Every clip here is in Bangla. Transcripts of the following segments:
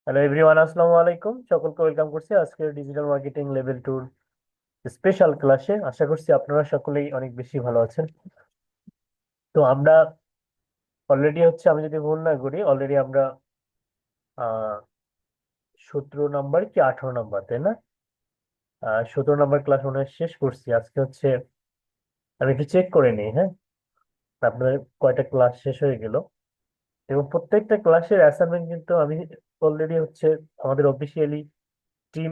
হ্যালো এভরিওয়ান, আসসালামু আলাইকুম। সকলকে ওয়েলকাম করছি আজকের ডিজিটাল মার্কেটিং লেভেল 2 স্পেশাল ক্লাসে। আশা করছি আপনারা সকলেই অনেক বেশি ভালো আছেন। তো আমরা অলরেডি আমি যদি ভুল না করি, অলরেডি আমরা আহ 17 নম্বর কি 18 নম্বর, তাই না? 17 নম্বর ক্লাস মনে হয় শেষ করছি আজকে। আমি একটু চেক করে নিই, হ্যাঁ, আপনাদের কয়টা ক্লাস শেষ হয়ে গেল। এবং প্রত্যেকটা ক্লাসের অ্যাসাইনমেন্ট কিন্তু আমি অলরেডি আমাদের অফিসিয়ালি টিম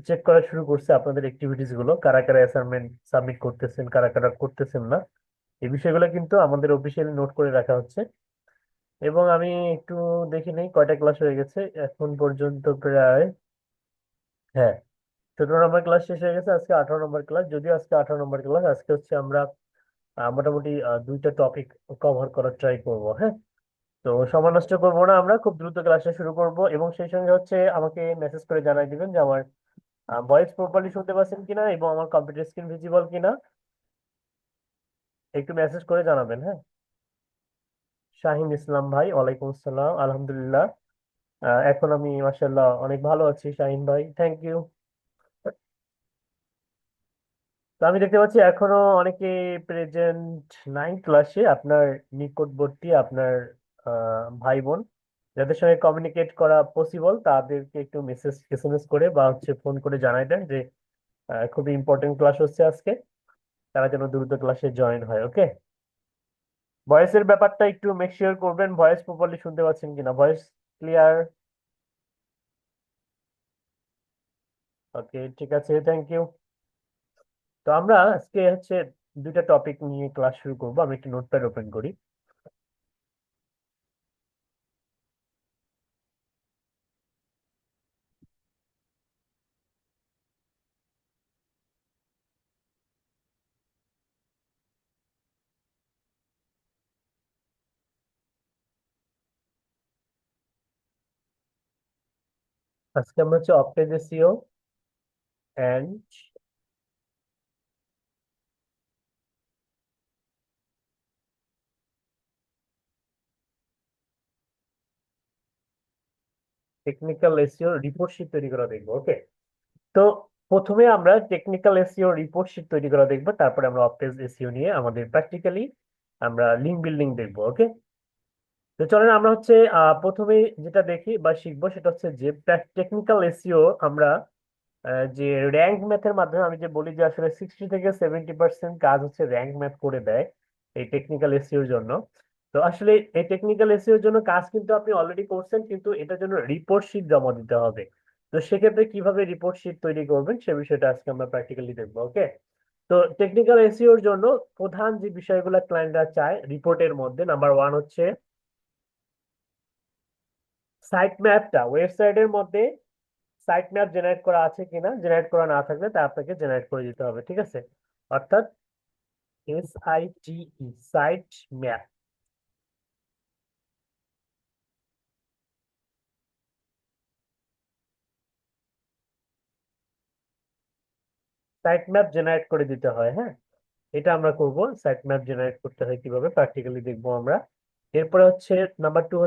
চেক করা শুরু করছে। আপনাদের অ্যাক্টিভিটিস গুলো, কারা কারা অ্যাসাইনমেন্ট সাবমিট করতেছেন, কারা কারা করতেছেন না, এই বিষয়গুলো কিন্তু আমাদের অফিসিয়ালি নোট করে রাখা হচ্ছে। এবং আমি একটু দেখি নেই কয়টা ক্লাস হয়ে গেছে এখন পর্যন্ত। প্রায়, হ্যাঁ, 17 নম্বর ক্লাস শেষ হয়ে গেছে। আজকে 18 নম্বর ক্লাস। যদিও আজকে 18 নম্বর ক্লাস, আজকে আমরা মোটামুটি দুইটা টপিক কভার করার ট্রাই করব, হ্যাঁ। তো সময় নষ্ট করবো না, আমরা খুব দ্রুত ক্লাসটা শুরু করব। এবং সেই সঙ্গে আমাকে মেসেজ করে জানাই দিবেন যে আমার ভয়েস প্রপারলি শুনতে পাচ্ছেন কিনা এবং আমার কম্পিউটার স্ক্রিন ভিজিবল কিনা। একটু মেসেজ করে জানাবেন, হ্যাঁ। শাহিন ইসলাম ভাই, ওয়ালাইকুম আসসালাম, আলহামদুলিল্লাহ। এখন আমি মাশাআল্লাহ অনেক ভালো আছি শাহিন ভাই, থ্যাংক ইউ। তো আমি দেখতে পাচ্ছি এখনো অনেকে প্রেজেন্ট নাই ক্লাসে। আপনার নিকটবর্তী আপনার ভাই বোন যাদের সঙ্গে কমিউনিকেট করা পসিবল, তাদেরকে একটু মেসেজ এসএমএস করে বা ফোন করে জানাই দেন যে খুবই ইম্পর্টেন্ট ক্লাস হচ্ছে আজকে, তারা যেন দ্রুত ক্লাসে জয়েন হয়। ওকে, ভয়েসের ব্যাপারটা একটু মেক শিওর করবেন, ভয়েস প্রপারলি শুনতে পাচ্ছেন কিনা, ভয়েস ক্লিয়ার। ওকে, ঠিক আছে, থ্যাংক ইউ। তো আমরা আজকে দুইটা টপিক নিয়ে ক্লাস শুরু করবো। আমি একটু নোটপ্যাড ওপেন করি। আজকে আমরা অপটেজ SEO and technical SEO report sheet তৈরি করা দেখবো। ওকে, তো প্রথমে আমরা টেকনিক্যাল এসইও রিপোর্ট শিট তৈরি করা দেখবো, তারপরে আমরা অপটেজ এসইও নিয়ে আমাদের প্র্যাকটিক্যালি আমরা লিঙ্ক বিল্ডিং দেখবো। ওকে, তো চলেন আমরা প্রথমে যেটা দেখি বা শিখবো সেটা হচ্ছে যে টেকনিক্যাল এসইও। আমরা যে র্যাঙ্ক ম্যাথের মাধ্যমে, আমি যে বলি যে আসলে 60 থেকে 70% কাজ র্যাঙ্ক ম্যাথ করে দেয় এই টেকনিক্যাল এসইওর জন্য। তো আসলে এই টেকনিক্যাল এসইওর জন্য কাজ কিন্তু আপনি অলরেডি করছেন, কিন্তু এটার জন্য রিপোর্ট শিট জমা দিতে হবে। তো সেক্ষেত্রে কিভাবে রিপোর্ট শিট তৈরি করবেন সে বিষয়টা আজকে আমরা প্র্যাকটিক্যালি দেখবো। ওকে, তো টেকনিক্যাল এসইওর জন্য প্রধান যে বিষয়গুলো ক্লায়েন্টরা চায় রিপোর্টের মধ্যে, নাম্বার ওয়ান হচ্ছে সাইট ম্যাপটা। ওয়েবসাইটের মধ্যে সাইট ম্যাপ জেনারেট করা আছে কিনা, জেনারেট করা না থাকলে তা আপনাকে জেনারেট করে দিতে হবে, ঠিক আছে? অর্থাৎ SITE, site map. Site map generate করে দিতে হয়, হ্যাঁ। এটা আমরা করব, সাইট ম্যাপ জেনারেট করতে হয় কিভাবে প্র্যাকটিক্যালি দেখবো আমরা। এরপরে number two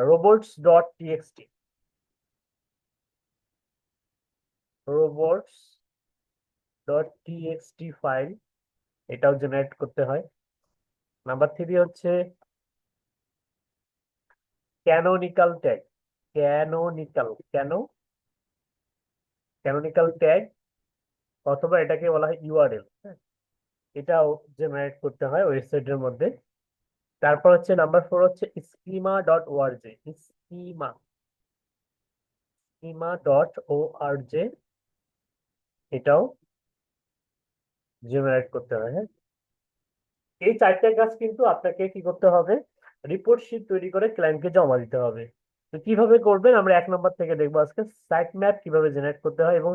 robots dot TXT. Robots dot TXT file, এটাও জেনারেট করতে হয়। Number three canonical tag. Canonical কেন ক্যানোনিকাল ট্যাগ, অথবা এটাকে বলা হয় ইউআরএল, হ্যাঁ। এটাও জেনারেট করতে হয় ওয়েবসাইটের মধ্যে। তারপর number four schema dot org. Schema schema dot org, এটাও জেনারেট করতে হয়, হ্যাঁ। এই চারটা কাজ কিন্তু আপনাকে কি করতে হবে, রিপোর্ট শিট তৈরি করে ক্লায়েন্টকে জমা দিতে হবে। তো কিভাবে করবেন আমরা 1 নম্বর থেকে দেখবো আজকে। সাইট ম্যাপ কিভাবে জেনারেট করতে হয় এবং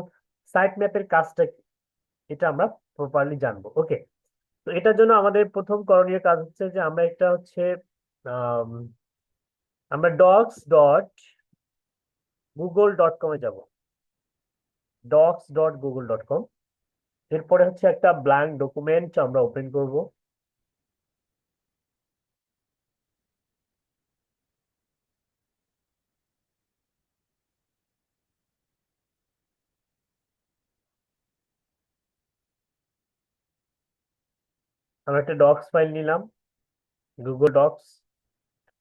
সাইট ম্যাপের কাজটা কি, এটা আমরা প্রপারলি জানবো। ওকে, তো এটার জন্য আমাদের প্রথম করণীয় কাজ যে আমরা একটা আম, আমরা docs.google.com-এ যাব। docs.google.com। এরপরে একটা ব্ল্যাঙ্ক ডকুমেন্ট আমরা ওপেন করব। আমরা একটা ডক্স ফাইল নিলাম, গুগল ডক্স।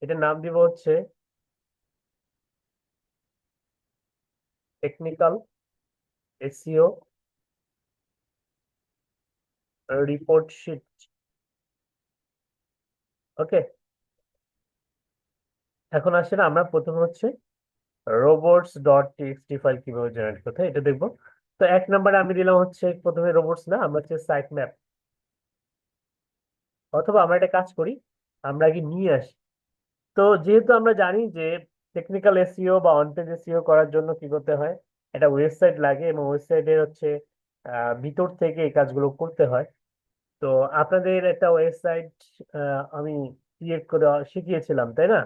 এটার নাম দিব হচ্ছে টেকনিক্যাল এসইও রিপোর্ট শিট। ওকে, এখন আসলে আমরা প্রথমে হচ্ছে রোবটস ডট টিএক্সটি ফাইল কিভাবে জেনারেট করতে হয় এটা দেখবো। তো 1 নম্বরে আমি দিলাম হচ্ছে প্রথমে রোবটস, না আমরা হচ্ছে সাইট ম্যাপ, অথবা আমরা একটা কাজ করি, আমরা আগে নিয়ে আসি। তো যেহেতু আমরা জানি যে টেকনিক্যাল এসইও বা অন পেজ এসইও করার জন্য কি করতে হয়, একটা ওয়েবসাইট লাগে এবং ওয়েবসাইটের হচ্ছে ভিতর থেকে এই কাজগুলো করতে হয়। তো আপনাদের একটা ওয়েবসাইট আমি ক্রিয়েট করে শিখিয়েছিলাম, তাই না?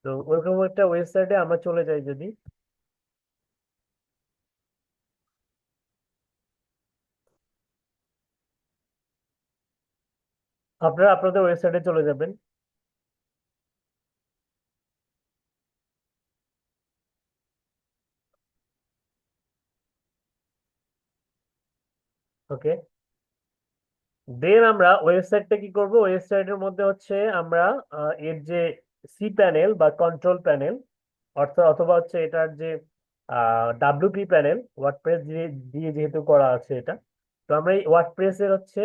তো ওইরকম একটা ওয়েবসাইটে আমরা চলে যাই যদি, আপনারা আপনাদের ওয়েবসাইটে চলে যাবেন। ওকে, দেন আমরা ওয়েবসাইটটা কি করব, ওয়েবসাইটের মধ্যে হচ্ছে আমরা এর যে সি প্যানেল বা কন্ট্রোল প্যানেল, অথবা হচ্ছে এটার যে ডাব্লিউপি প্যানেল, ওয়ার্ডপ্রেস দিয়ে দিয়ে যেহেতু করা আছে এটা, তো আমরা এই ওয়ার্ডপ্রেস এর হচ্ছে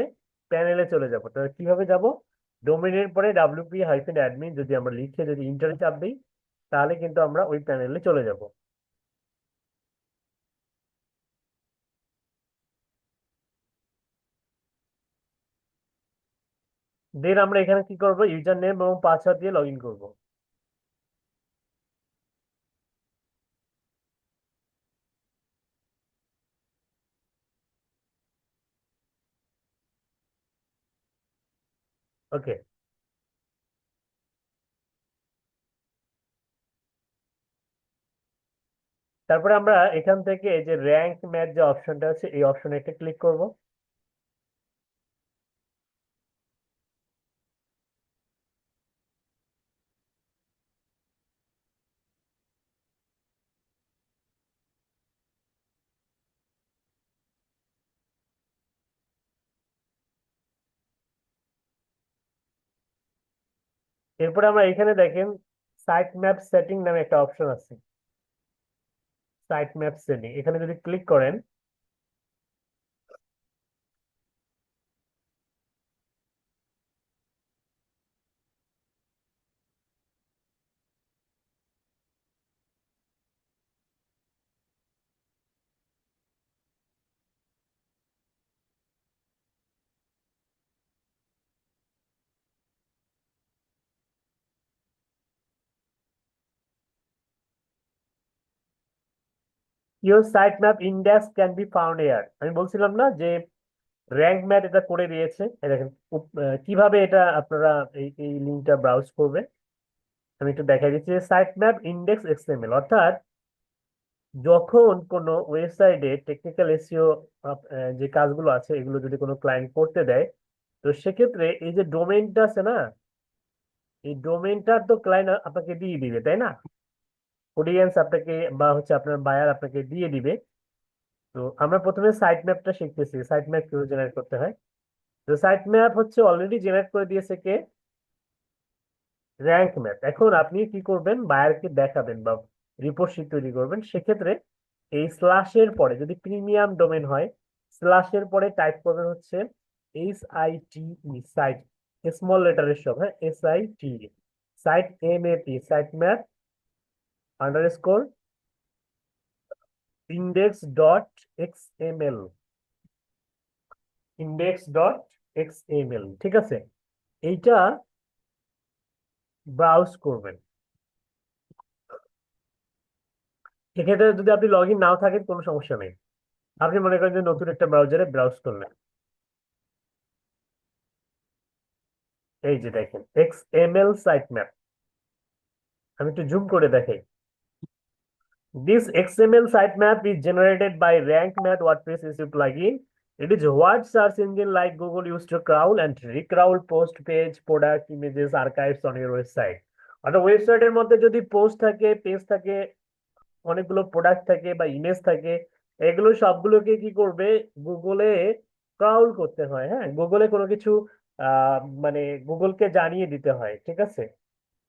প্যানেলে চলে যাব। তো কিভাবে যাব, ডোমেনের পরে ডাব্লিউপি হাইফেন অ্যাডমিন যদি আমরা লিখে যদি ইন্টারে চাপ দিই, তাহলে কিন্তু আমরা ওই প্যানেলে চলে যাব। দেন আমরা এখানে কি করব, ইউজার নেম এবং পাসওয়ার্ড দিয়ে লগ ইন করবো। ওকে, তারপরে আমরা এখান থেকে এই যে র্যাঙ্ক ম্যাচ যে অপশনটা আছে এই অপশনে একটা ক্লিক করব। এরপরে আমরা এখানে দেখেন সাইট ম্যাপ সেটিং নামে একটা অপশন আছে, সাইট ম্যাপ সেটিং, এখানে যদি ক্লিক করেন, your site map index can be found here. আমি বলছিলাম না যে র্যাঙ্ক ম্যাপ এটা করে দিয়েছে, এই দেখেন কিভাবে এটা আপনারা এই লিঙ্কটা ব্রাউজ করবে। আমি একটু দেখাই দিচ্ছি, সাইট ম্যাপ ইন্ডেক্স এক্সএমএল, অর্থাৎ যখন কোনো ওয়েবসাইটে টেকনিক্যাল এসইও যে কাজগুলো আছে এগুলো যদি কোনো ক্লায়েন্ট করতে দেয়, তো সেক্ষেত্রে এই যে ডোমেইনটা আছে না, এই ডোমেইনটা তো ক্লায়েন্ট আপনাকে দিয়ে দিবে, তাই না? অডিয়েন্স আপনাকে বা হচ্ছে আপনার বায়ার আপনাকে দিয়ে দিবে। তো আমরা প্রথমে সাইট ম্যাপটা শিখতেছি, সাইট ম্যাপ কিভাবে জেনারেট করতে হয়। তো সাইট ম্যাপ হচ্ছে অলরেডি জেনারেট করে দিয়েছে কে, র্যাঙ্ক ম্যাপ। এখন আপনি কি করবেন, বায়ারকে দেখাবেন বা রিপোর্ট শিট তৈরি করবেন, সেক্ষেত্রে এই স্ল্যাশের পরে যদি প্রিমিয়াম ডোমেন হয়, স্ল্যাশের পরে টাইপ করবেন হচ্ছে SITE, সাইট, স্মল লেটারের সব, হ্যাঁ, SIT, site MAP, site map underscore index dot XML, index dot XML, ঠিক আছে? এইটা ব্রাউজ করবেন। এক্ষেত্রে যদি আপনি লগ ইন নাও থাকেন কোনো সমস্যা নেই, আপনি মনে করেন যে নতুন একটা ব্রাউজারে ব্রাউজ করলেন, এই যে দেখেন এক্সএমএল সাইট ম্যাপ। আমি একটু জুম করে দেখাই। This XML sitemap is generated by RankMath WordPress SEO plugin. It is what search engine like Google used to crawl and recrawl post page, product, images, archives on your website. অর্থাৎ ওয়েবসাইটের মধ্যে যদি পোস্ট থাকে, পেজ থাকে, অনেকগুলো প্রোডাক্ট থাকে বা ইমেজ থাকে, এগুলো সবগুলোকে কি করবে, গুগলে ক্রাউল করতে হয়। হ্যাঁ, গুগলে কোনো কিছু মানে গুগলকে জানিয়ে দিতে হয়, ঠিক আছে?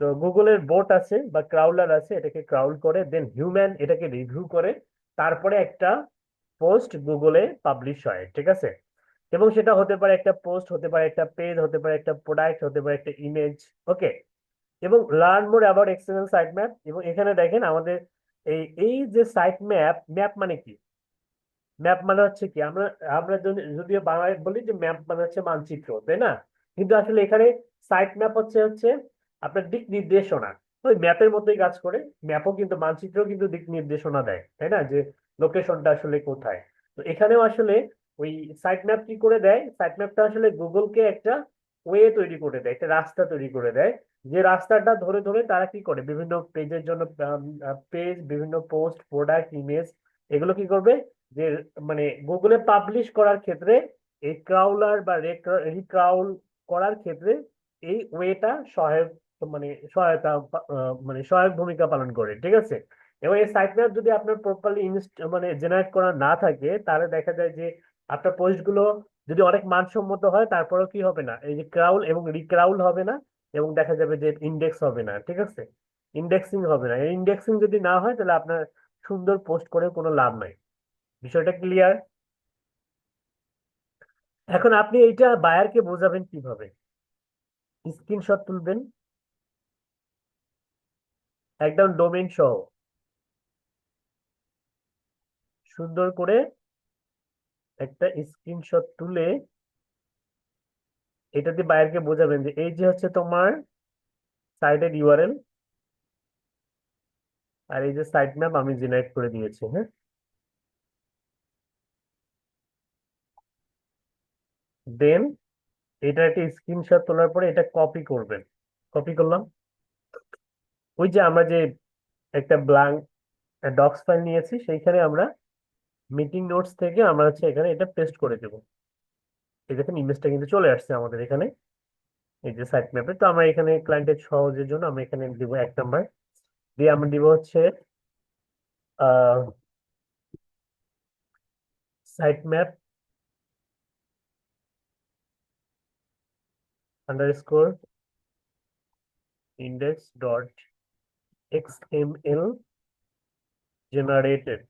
তো গুগলের বোট আছে বা ক্রাউলার আছে, এটাকে ক্রাউল করে দেন হিউম্যান এটাকে রিভিউ করে তারপরে একটা পোস্ট গুগলে পাবলিশ হয়, ঠিক আছে? এবং সেটা হতে পারে একটা পোস্ট, হতে পারে একটা পেজ, হতে পারে একটা প্রোডাক্ট, হতে পারে একটা ইমেজ। ওকে। এবং learn more about XML site map, এবং এখানে দেখেন আমাদের এই এই যে সাইট ম্যাপ, ম্যাপ মানে কি? ম্যাপ মানে হচ্ছে কি, আমরা আমরা যদিও বাংলায় বলি যে ম্যাপ মানে হচ্ছে মানচিত্র, তাই না? কিন্তু আসলে এখানে সাইট ম্যাপ হচ্ছে হচ্ছে আপনার দিক নির্দেশনা। ওই ম্যাপের মতোই কাজ করে। ম্যাপও কিন্তু, মানচিত্র কিন্তু দিক নির্দেশনা দেয়, তাই না? যে লোকেশনটা আসলে কোথায়। তো এখানেও আসলে ওই সাইট ম্যাপ কি করে দেয়, সাইট ম্যাপটা আসলে গুগলকে একটা ওয়ে তৈরি করে দেয়, একটা রাস্তা তৈরি করে দেয়। যে রাস্তাটা ধরে ধরে তারা কি করে বিভিন্ন পেজের জন্য, পেজ, বিভিন্ন পোস্ট, প্রোডাক্ট, ইমেজ, এগুলো কি করবে, যে মানে গুগলে পাবলিশ করার ক্ষেত্রে এই ক্রাউলার বা রিক্রাউল করার ক্ষেত্রে এই ওয়েটা সহায়ক, মানে সহায়তা মানে সহায়ক ভূমিকা পালন করে, ঠিক আছে? এবং এই সাইট ম্যাপ যদি আপনার প্রপারলি মানে জেনারেট করা না থাকে, তাহলে দেখা যায় যে আপনার পোস্ট গুলো যদি অনেক মানসম্মত হয়, তারপরেও কি হবে না, এই যে ক্রাউল এবং রিক্রাউল হবে না, এবং দেখা যাবে যে ইন্ডেক্স হবে না, ঠিক আছে? ইন্ডেক্সিং হবে না। ইন্ডেক্সিং যদি না হয়, তাহলে আপনার সুন্দর পোস্ট করে কোনো লাভ নাই। বিষয়টা ক্লিয়ার? এখন আপনি এইটা বায়ারকে বোঝাবেন কিভাবে? স্ক্রিনশট তুলবেন একদম ডোমেইন সহ, সুন্দর করে একটা স্ক্রিনশট তুলে এটা দিয়ে বায়ারকে বোঝাবেন যে এই যে হচ্ছে তোমার সাইটের ইউআরএল, আর এই যে সাইট ম্যাপ আমি জেনারেট করে দিয়েছি, হ্যাঁ। দেন এটা একটা স্ক্রিনশট তোলার পরে এটা কপি করবেন। কপি করলাম। ওই যে আমরা যে একটা ব্ল্যাঙ্ক ডক্স ফাইল নিয়েছি, সেইখানে আমরা মিটিং নোটস থেকে আমরা হচ্ছে এখানে এটা পেস্ট করে দেবো। এই দেখেন ইমেজটা কিন্তু চলে আসছে আমাদের এখানে, এই যে সাইট ম্যাপে। তো আমরা এখানে ক্লায়েন্টের সহজের জন্য আমরা এখানে দিব 1 নাম্বার, দিয়ে আমরা দিব হচ্ছে site map underscore index dot XML generated.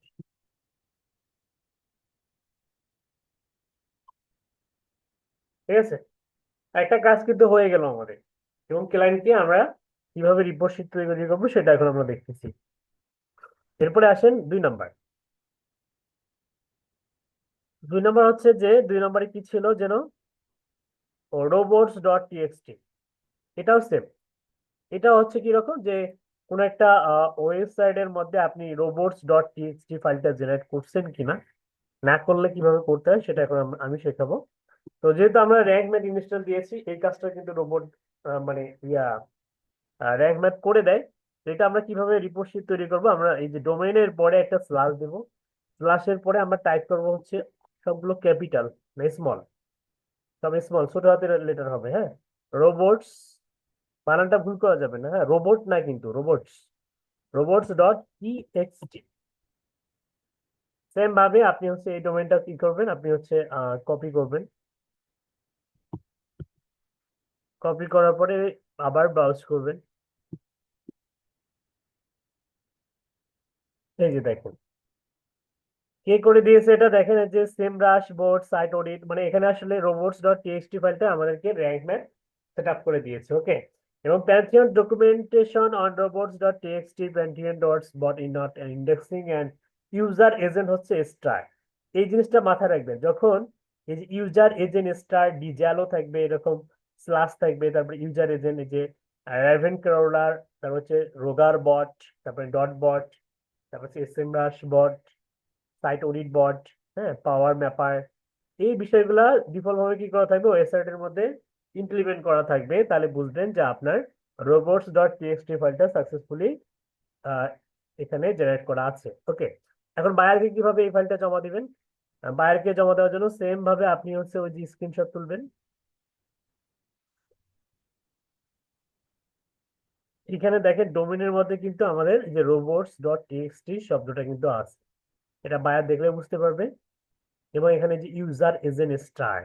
ঠিক আছে, একটা কাজ কিন্তু হয়ে গেল আমাদের। এবং ক্লায়েন্টকে আমরা কিভাবে রিপোর্ট শিট তৈরি করবো সেটা এখন আমরা দেখতেছি। এরপরে আসেন 2 নাম্বার। 2 নাম্বার হচ্ছে যে 2 নাম্বারে কি ছিল যেন, রোবটস ডট টিএক্সটি। এটাও সেম। এটা হচ্ছে কি রকম, যে কোন একটা ওয়েবসাইটের মধ্যে আপনি রোবটস ডট টিএক্সটি ফাইলটা জেনারেট করছেন কিনা, না করলে কিভাবে করতে হয় সেটা এখন আমি শেখাবো। তো যেহেতু আমরা র্যাঙ্ক ম্যাথ ইনস্টল দিয়েছি, এই কাজটা কিন্তু রোবট মানে ইয়া র্যাঙ্ক ম্যাথ করে দেয়। তো এটা আমরা কিভাবে রিপোর্ট শিট তৈরি করবো, আমরা এই যে ডোমেইনের পরে একটা স্ল্যাশ দেবো। স্ল্যাশের পরে আমরা টাইপ করবো হচ্ছে সবগুলো ক্যাপিটাল না স্মল, সব স্মল, ছোট হাতের লেটার হবে, হ্যাঁ। রোবটস, বানানটা ভুল করা যাবে না, হ্যাঁ, রোবট না কিন্তু robots, robots dot TXT. Same ভাবে আপনি হচ্ছে এই ডোমেইনটা কি করবেন, আপনি হচ্ছে কপি করবেন। কপি করার পরে আবার ব্রাউজ করবেন। এই যে দেখুন কে করে দিয়েছে এটা, দেখেন এই যে সেম রাশ বোর্ড সাইট অডিট, মানে এখানে আসলে রোবটস ডট টিএক্সটি ফাইলটা আমাদেরকে র্যাঙ্ক ম্যাপ সেট আপ করে দিয়েছে, ওকে। এবং Pantheon documentation on robots dot TXT, Pantheon dots bot in not indexing and user agent হচ্ছে স্টার। এই জিনিসটা মাথায় রাখবেন, যখন এই যে ইউজার এজেন্ট স্টার ডিজ্যালো থাকবে, এরকম স্ল্যাশ থাকবে, তারপরে ইউজার এজেন্ট, এই যে র্যাভেন ক্রাউলার, তারপর হচ্ছে রোগার বট, তারপরে ডট বট, তারপর হচ্ছে এসএমরাশ বট, সাইট অডিট বট, হ্যাঁ, পাওয়ার ম্যাপার, এই বিষয়গুলা ডিফল্ট ভাবে কি করা থাকবে, ওয়েবসাইটের মধ্যে ইমপ্লিমেন্ট করা থাকবে। তাহলে বুঝবেন যে আপনার রোবটস ডট টিএক্সটি ফাইলটা সাকসেসফুলি এখানে জেনারেট করা আছে, ওকে। এখন বায়ারকে কিভাবে এই ফাইলটা জমা দিবেন? বায়ারকে জমা দেওয়ার জন্য সেম ভাবে আপনি হচ্ছে ওই যে স্ক্রিনশট তুলবেন। এখানে দেখেন ডোমেনের মধ্যে কিন্তু আমাদের এই যে রোবটস ডট টিএক্সটি শব্দটা কিন্তু আছে, এটা বায়ার দেখলে বুঝতে পারবে। এবং এখানে যে user agent star,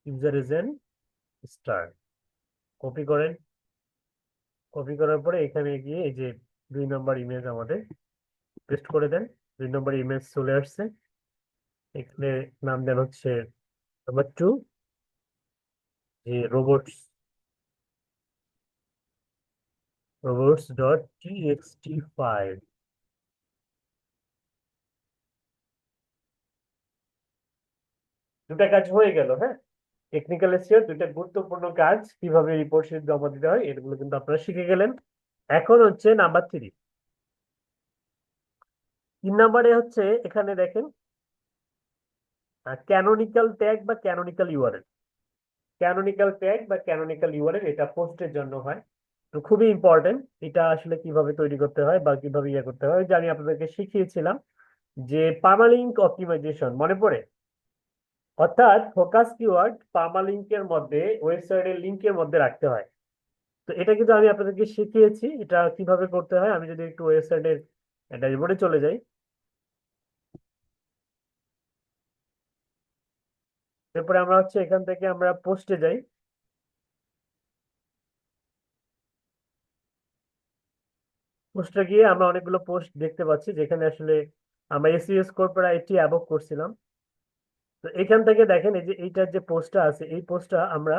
user is an star. Copy করেন, কপি করার পরে এখানে গিয়ে এই যে 2 নম্বর ইমেজ আমাদের পেস্ট করে দেন। 2 নম্বর ইমেজ চলে আসছে। এখানে নাম দেন হচ্ছে নাম্বার 2, যে রোবটস, robots.txt5। দুটা কাজ হয়ে গেল, হ্যাঁ। টেকনিক্যাল এসিওর দুইটা গুরুত্বপূর্ণ কাজ, কিভাবে রিপোর্ট শিট জমা দিতে হয় এগুলো কিন্তু আপনারা শিখে গেলেন। এখন হচ্ছে নাম্বার 3। 3 নম্বরে হচ্ছে এখানে দেখেন ক্যানোনিক্যাল ট্যাগ বা ক্যানোনিক্যাল ইউআরএল। ক্যানোনিক্যাল ট্যাগ বা ক্যানোনিক্যাল ইউআরএল এটা পোস্টের জন্য হয়। তো খুবই ইম্পর্টেন্ট। এটা আসলে কিভাবে তৈরি করতে হয় বা কিভাবে ইয়ে করতে হয়, যে আমি আপনাদেরকে শিখিয়েছিলাম যে পার্মালিঙ্ক অপটিমাইজেশন মনে পড়ে? অর্থাৎ ফোকাস কিওয়ার্ড পার্মালিঙ্কের মধ্যে, ওয়েবসাইটের লিঙ্কের মধ্যে রাখতে হয়। তো এটা কিন্তু আমি আপনাদেরকে শিখিয়েছি এটা কিভাবে করতে হয়। আমি যদি একটু ওয়েবসাইটের ড্যাশবোর্ডে চলে যাই, এরপরে আমরা হচ্ছে এখান থেকে আমরা পোস্টে যাই। পোস্টে গিয়ে আমরা অনেকগুলো পোস্ট দেখতে পাচ্ছি যেখানে আসলে আমরা এসইও স্কোর প্রায় 80 অ্যাবভ করছিলাম। তো এখান থেকে দেখেন এই যে এইটার যে পোস্টটা আছে, এই পোস্টটা আমরা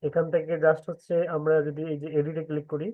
এখান থেকে জাস্ট হচ্ছে আমরা যদি এই যে এডিটে ক্লিক করি,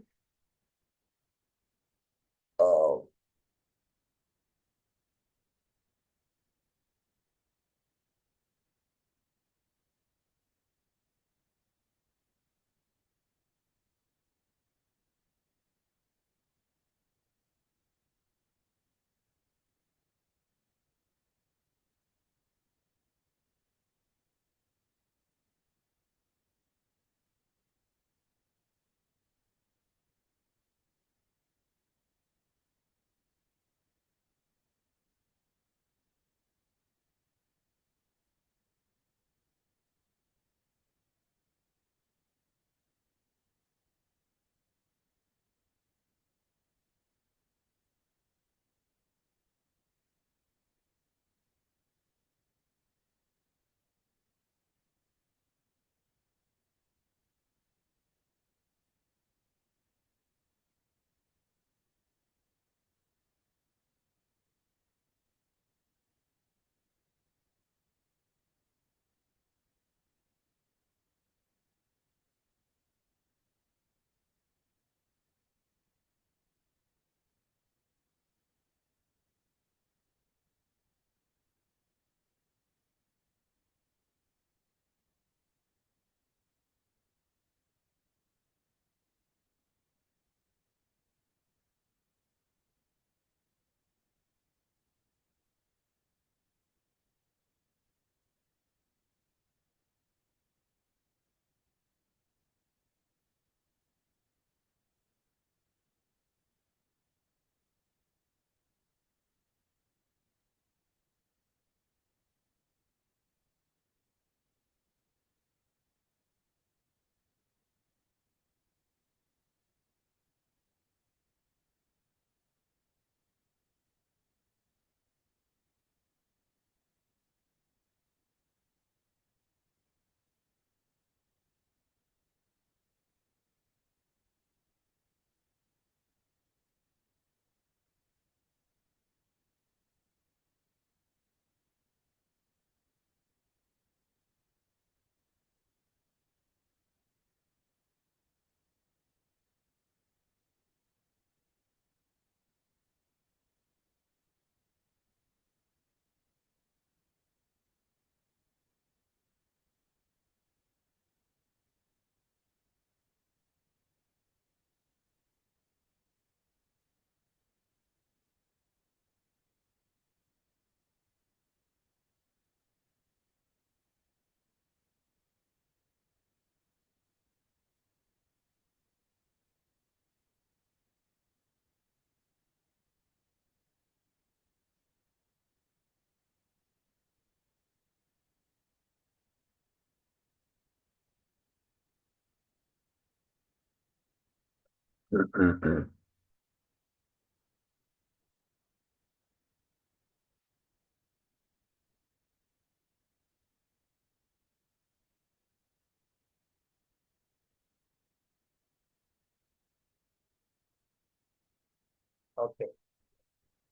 ওকে,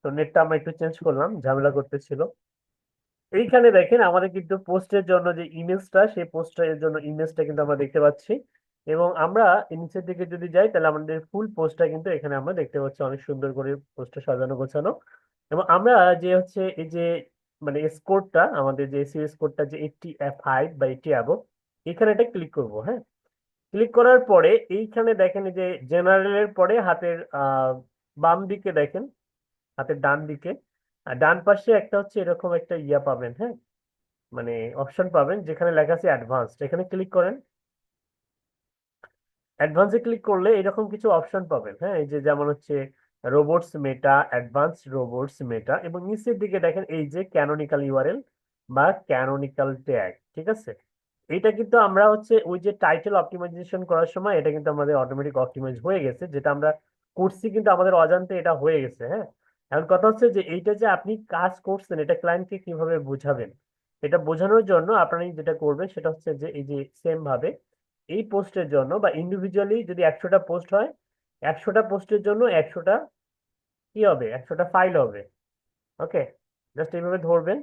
তো নেটটা আমরা একটু চেঞ্জ করলাম, ঝামেলা করতেছিল। এইখানে দেখেন আমাদের কিন্তু পোস্টের জন্য যে ইমেজটা, সেই পোস্টের জন্য ইমেজটা কিন্তু আমরা দেখতে পাচ্ছি। এবং আমরা নিচের দিকে যদি যাই তাহলে আমাদের ফুল পোস্টটা কিন্তু এখানে আমরা দেখতে পাচ্ছি, অনেক সুন্দর করে পোস্টটা সাজানো গোছানো। এবং আমরা যে হচ্ছে এই যে মানে স্কোরটা, আমাদের যে এসইও স্কোরটা যে 85 বা 80 অ্যাবভ, এখানে এটা ক্লিক করব। হ্যাঁ, ক্লিক করার পরে এইখানে দেখেন এই যে জেনারেলের পরে হাতের বাম দিকে দেখেন, হাতের ডান দিকে ডান পাশে একটা হচ্ছে এরকম একটা ইয়া পাবেন। হ্যাঁ, মানে অপশন পাবেন যেখানে লেখা আছে অ্যাডভান্সড, এখানে ক্লিক করেন। অ্যাডভান্সে ক্লিক করলে এরকম কিছু অপশন পাবেন। হ্যাঁ, এই যে যেমন হচ্ছে রোবটস মেটা, অ্যাডভান্সড রোবটস মেটা, এবং নিচের দিকে দেখেন এই যে ক্যানোনিক্যাল ইউআরএল বা ক্যানোনিক্যাল ট্যাগ। ঠিক আছে, এটা কিন্তু আমরা হচ্ছে ওই যে টাইটেল অপটিমাইজেশন করার সময় এটা কিন্তু আমাদের অটোমেটিক অপটিমাইজ হয়ে গেছে, যেটা আমরা করছি কিন্তু আমাদের অজান্তে এটা হয়ে গেছে। হ্যাঁ, এখন কথা হচ্ছে যে এইটা যে আপনি কাজ করছেন এটা ক্লায়েন্টকে কিভাবে বোঝাবেন, এটা বোঝানোর জন্য আপনারা যেটা করবেন সেটা হচ্ছে যে এই যে সেম ভাবে এই পোস্টের জন্য বা ইন্ডিভিজুয়ালি যদি 100টা পোস্ট হয়, 100টা পোস্টের জন্য 100টা কি হবে, 100টা ফাইল হবে। ওকে, জাস্ট এইভাবে ধরবেন,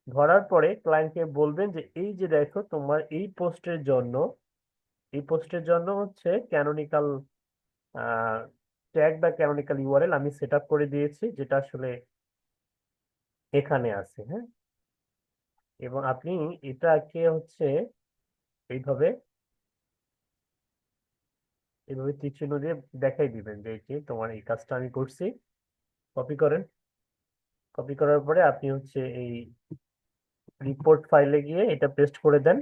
ধরার পরে ক্লায়েন্টকে বলবেন যে এই যে দেখো তোমার এই পোস্টের জন্য, এই পোস্টের জন্য হচ্ছে ক্যানোনিক্যাল ট্যাগ বা ক্যানোনিক্যাল ইউআরএল আমি সেট আপ করে দিয়েছি, যেটা আসলে এখানে আছে। হ্যাঁ, এবং আপনি এটাকে হচ্ছে এইভাবে এইভাবে তীর চিহ্ন দিয়ে দেখাই দিবেন যে এই যে তোমার এই কাজটা আমি করছি। কপি করেন, কপি করার পরে আপনি হচ্ছে এই রিপোর্ট ফাইলে গিয়ে এটা পেস্ট করে দেন।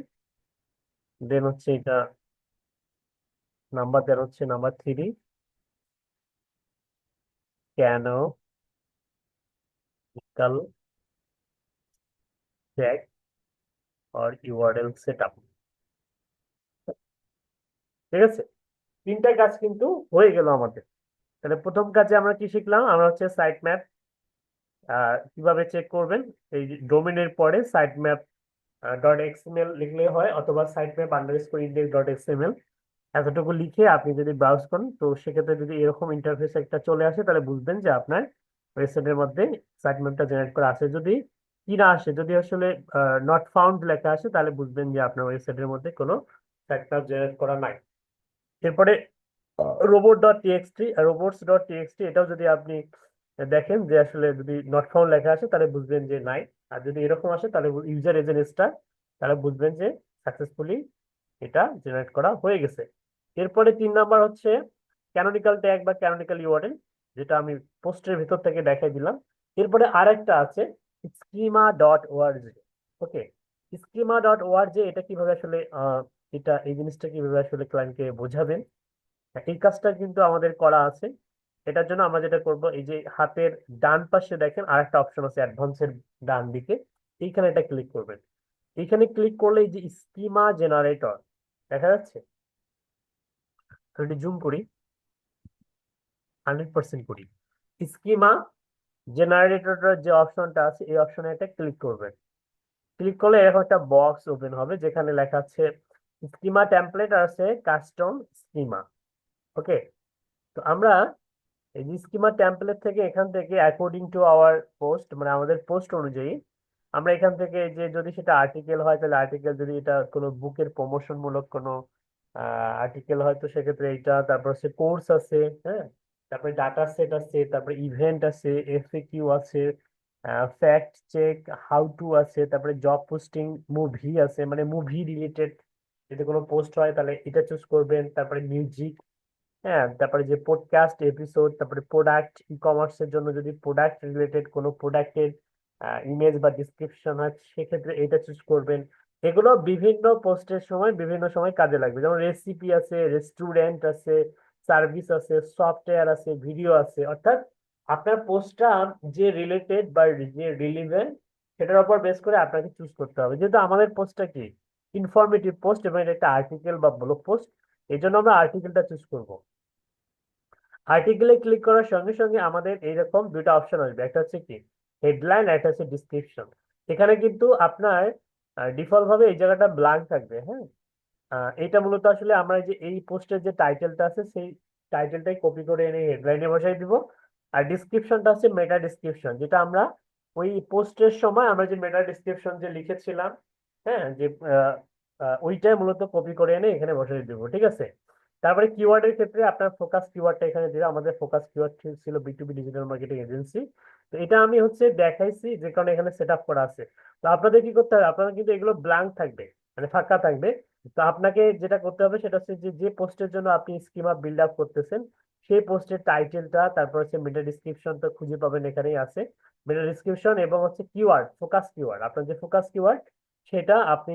দেন হচ্ছে এটা নাম্বার দেন হচ্ছে number 3, canonical tag or URL setup. ঠিক আছে, তিনটা কাজ কিন্তু হয়ে গেল আমাদের। তাহলে প্রথম কাজে আমরা কি শিখলাম, আমরা হচ্ছে সাইট ম্যাপ কিভাবে চেক করবেন। এই ডোমেনের পরে সাইট ম্যাপ ডট এক্সএমএল লিখলে হয়, অথবা site map underscore index dot XML, এতটুকু লিখে আপনি যদি ব্রাউজ করেন তো সেক্ষেত্রে যদি এরকম ইন্টারফেস একটা চলে আসে তাহলে বুঝবেন যে আপনার ওয়েবসাইটের মধ্যে সাইট ম্যাপটা জেনারেট করা আছে। যদি কি না আসে, যদি আসলে নট ফাউন্ড লেখা আসে, তাহলে বুঝবেন যে আপনার ওয়েবসাইটের মধ্যে কোনো সাইট ম্যাপ জেনারেট করা নাই। এরপরে রোবটস ডট টিএক্সটি, এটাও যদি আপনি দেখেন যে আসলে যদি নট ফাউন্ড লেখা আসে তাহলে বুঝবেন যে নাই। আর যদি এরকম আসে তাহলে ইউজার এজেন্ট স্টার, তাহলে বুঝবেন যে সাকসেসফুলি এটা জেনারেট করা হয়ে গেছে। এরপরে 3 নাম্বার হচ্ছে ক্যানোনিক্যাল ট্যাগ বা ক্যানোনিক্যাল ইউআরএল, যেটা আমি পোস্টের ভিতর থেকে দেখাই দিলাম। এরপরে আরেকটা আছে স্কিমা ডট ওআরজি। ওকে, স্কিমা ডট ওআরজি এটা কিভাবে আসলে এটা এই জিনিসটা কিভাবে আসলে ক্লায়েন্টকে বোঝাবেন, এই কাজটা কিন্তু আমাদের করা আছে। এটার জন্য আমরা যেটা করব, এই যে হাতের ডান পাশে দেখেন আরেকটা অপশন আছে অ্যাডভান্সের ডান দিকে, এইখানে এটা ক্লিক করবেন। এইখানে ক্লিক করলে এই যে স্কিমা জেনারেটর দেখা যাচ্ছে, তো এটি জুম করি, 100% করি। স্কিমা জেনারেটরের যে অপশনটা আছে এই অপশনে এটা ক্লিক করবেন। ক্লিক করলে এরকম একটা বক্স ওপেন হবে যেখানে লেখা আছে স্কিমা টেমপ্লেট আর আছে কাস্টম স্কিমা। ওকে, তো আমরা এই যে স্কিমা টেমপ্লেট থেকে এখান থেকে অ্যাকর্ডিং টু আওয়ার পোস্ট, মানে আমাদের পোস্ট অনুযায়ী আমরা এখান থেকে যে যদি সেটা আর্টিকেল হয় তাহলে আর্টিকেল, যদি এটা কোনো বুকের প্রমোশন মূলক কোনো আর্টিকেল হয় তো সেক্ষেত্রে এইটা, তারপর হচ্ছে কোর্স আছে। হ্যাঁ, তারপরে ডাটা সেট আছে, তারপরে ইভেন্ট আছে, এফএকিউ আছে, ফ্যাক্ট চেক, হাউ টু আছে, তারপরে জব পোস্টিং, মুভি আছে, মানে মুভি রিলেটেড যদি কোনো পোস্ট হয় তাহলে এটা চুজ করবেন। তারপরে মিউজিক, হ্যাঁ, তারপরে যে পডকাস্ট এপিসোড, তারপরে প্রোডাক্ট, ই কমার্সের জন্য যদি প্রোডাক্ট রিলেটেড কোনো প্রোডাক্টের ইমেজ বা ডিসক্রিপশন হয় সেক্ষেত্রে এটা চুজ করবেন। এগুলো বিভিন্ন পোস্টের সময় বিভিন্ন সময় কাজে লাগবে, যেমন রেসিপি আছে, রেস্টুরেন্ট আছে, সার্ভিস আছে, সফটওয়্যার আছে, ভিডিও আছে। অর্থাৎ আপনার পোস্টটা যে রিলেটেড বা যে রিলিভেন্ট সেটার উপর বেস করে আপনাকে চুজ করতে হবে। যেহেতু আমাদের পোস্টটা কি ইনফরমেটিভ পোস্ট এবং এটা একটা আর্টিকেল বা ব্লগ পোস্ট, এই জন্য আমরা আর্টিকেলটা চুজ করব। আর্টিকেলে ক্লিক করার সঙ্গে সঙ্গে আমাদের এইরকম দুটো অপশন আসবে, একটা হচ্ছে কি হেডলাইন, একটা হচ্ছে ডিসক্রিপশন। এখানে কিন্তু আপনার ডিফল্ট ভাবে এই জায়গাটা ব্ল্যাঙ্ক থাকবে। হ্যাঁ, এটা মূলত আসলে আমরা যে এই পোস্টের যে টাইটেলটা আছে সেই টাইটেলটাই কপি করে এনে হেডলাইনে বসাই দিব। আর ডিসক্রিপশনটা হচ্ছে মেটা ডিসক্রিপশন, যেটা আমরা ওই পোস্টের সময় আমরা যে মেটা ডিসক্রিপশন যে লিখেছিলাম, হ্যাঁ, যে ওইটাই মূলত কপি করে এনে এখানে বসিয়ে দিব, ঠিক আছে। তারপরে কিওয়ার্ডের ক্ষেত্রে আপনার ফোকাস কিওয়ার্ডটা এখানে দিবে। আমাদের ফোকাস কিওয়ার্ড ছিল বিটুবি ডিজিটাল মার্কেটিং এজেন্সি। তো এটা আমি হচ্ছে দেখাইছি যে কারণে এখানে সেট আপ করা আছে। তো আপনাদের কি করতে হবে, আপনাদের কিন্তু এগুলো ব্ল্যাঙ্ক থাকবে, মানে ফাঁকা থাকবে। তো আপনাকে যেটা করতে হবে সেটা হচ্ছে যে যে পোস্টের জন্য আপনি স্কিমা বিল্ড আপ করতেছেন সেই পোস্টের টাইটেলটা, তারপর হচ্ছে মেটা ডিসক্রিপশন তো খুঁজে পাবেন, এখানেই আছে মেটা ডিসক্রিপশন, এবং হচ্ছে কিওয়ার্ড, ফোকাস কিওয়ার্ড, আপনার যে ফোকাস কিওয়ার্ড সেটা আপনি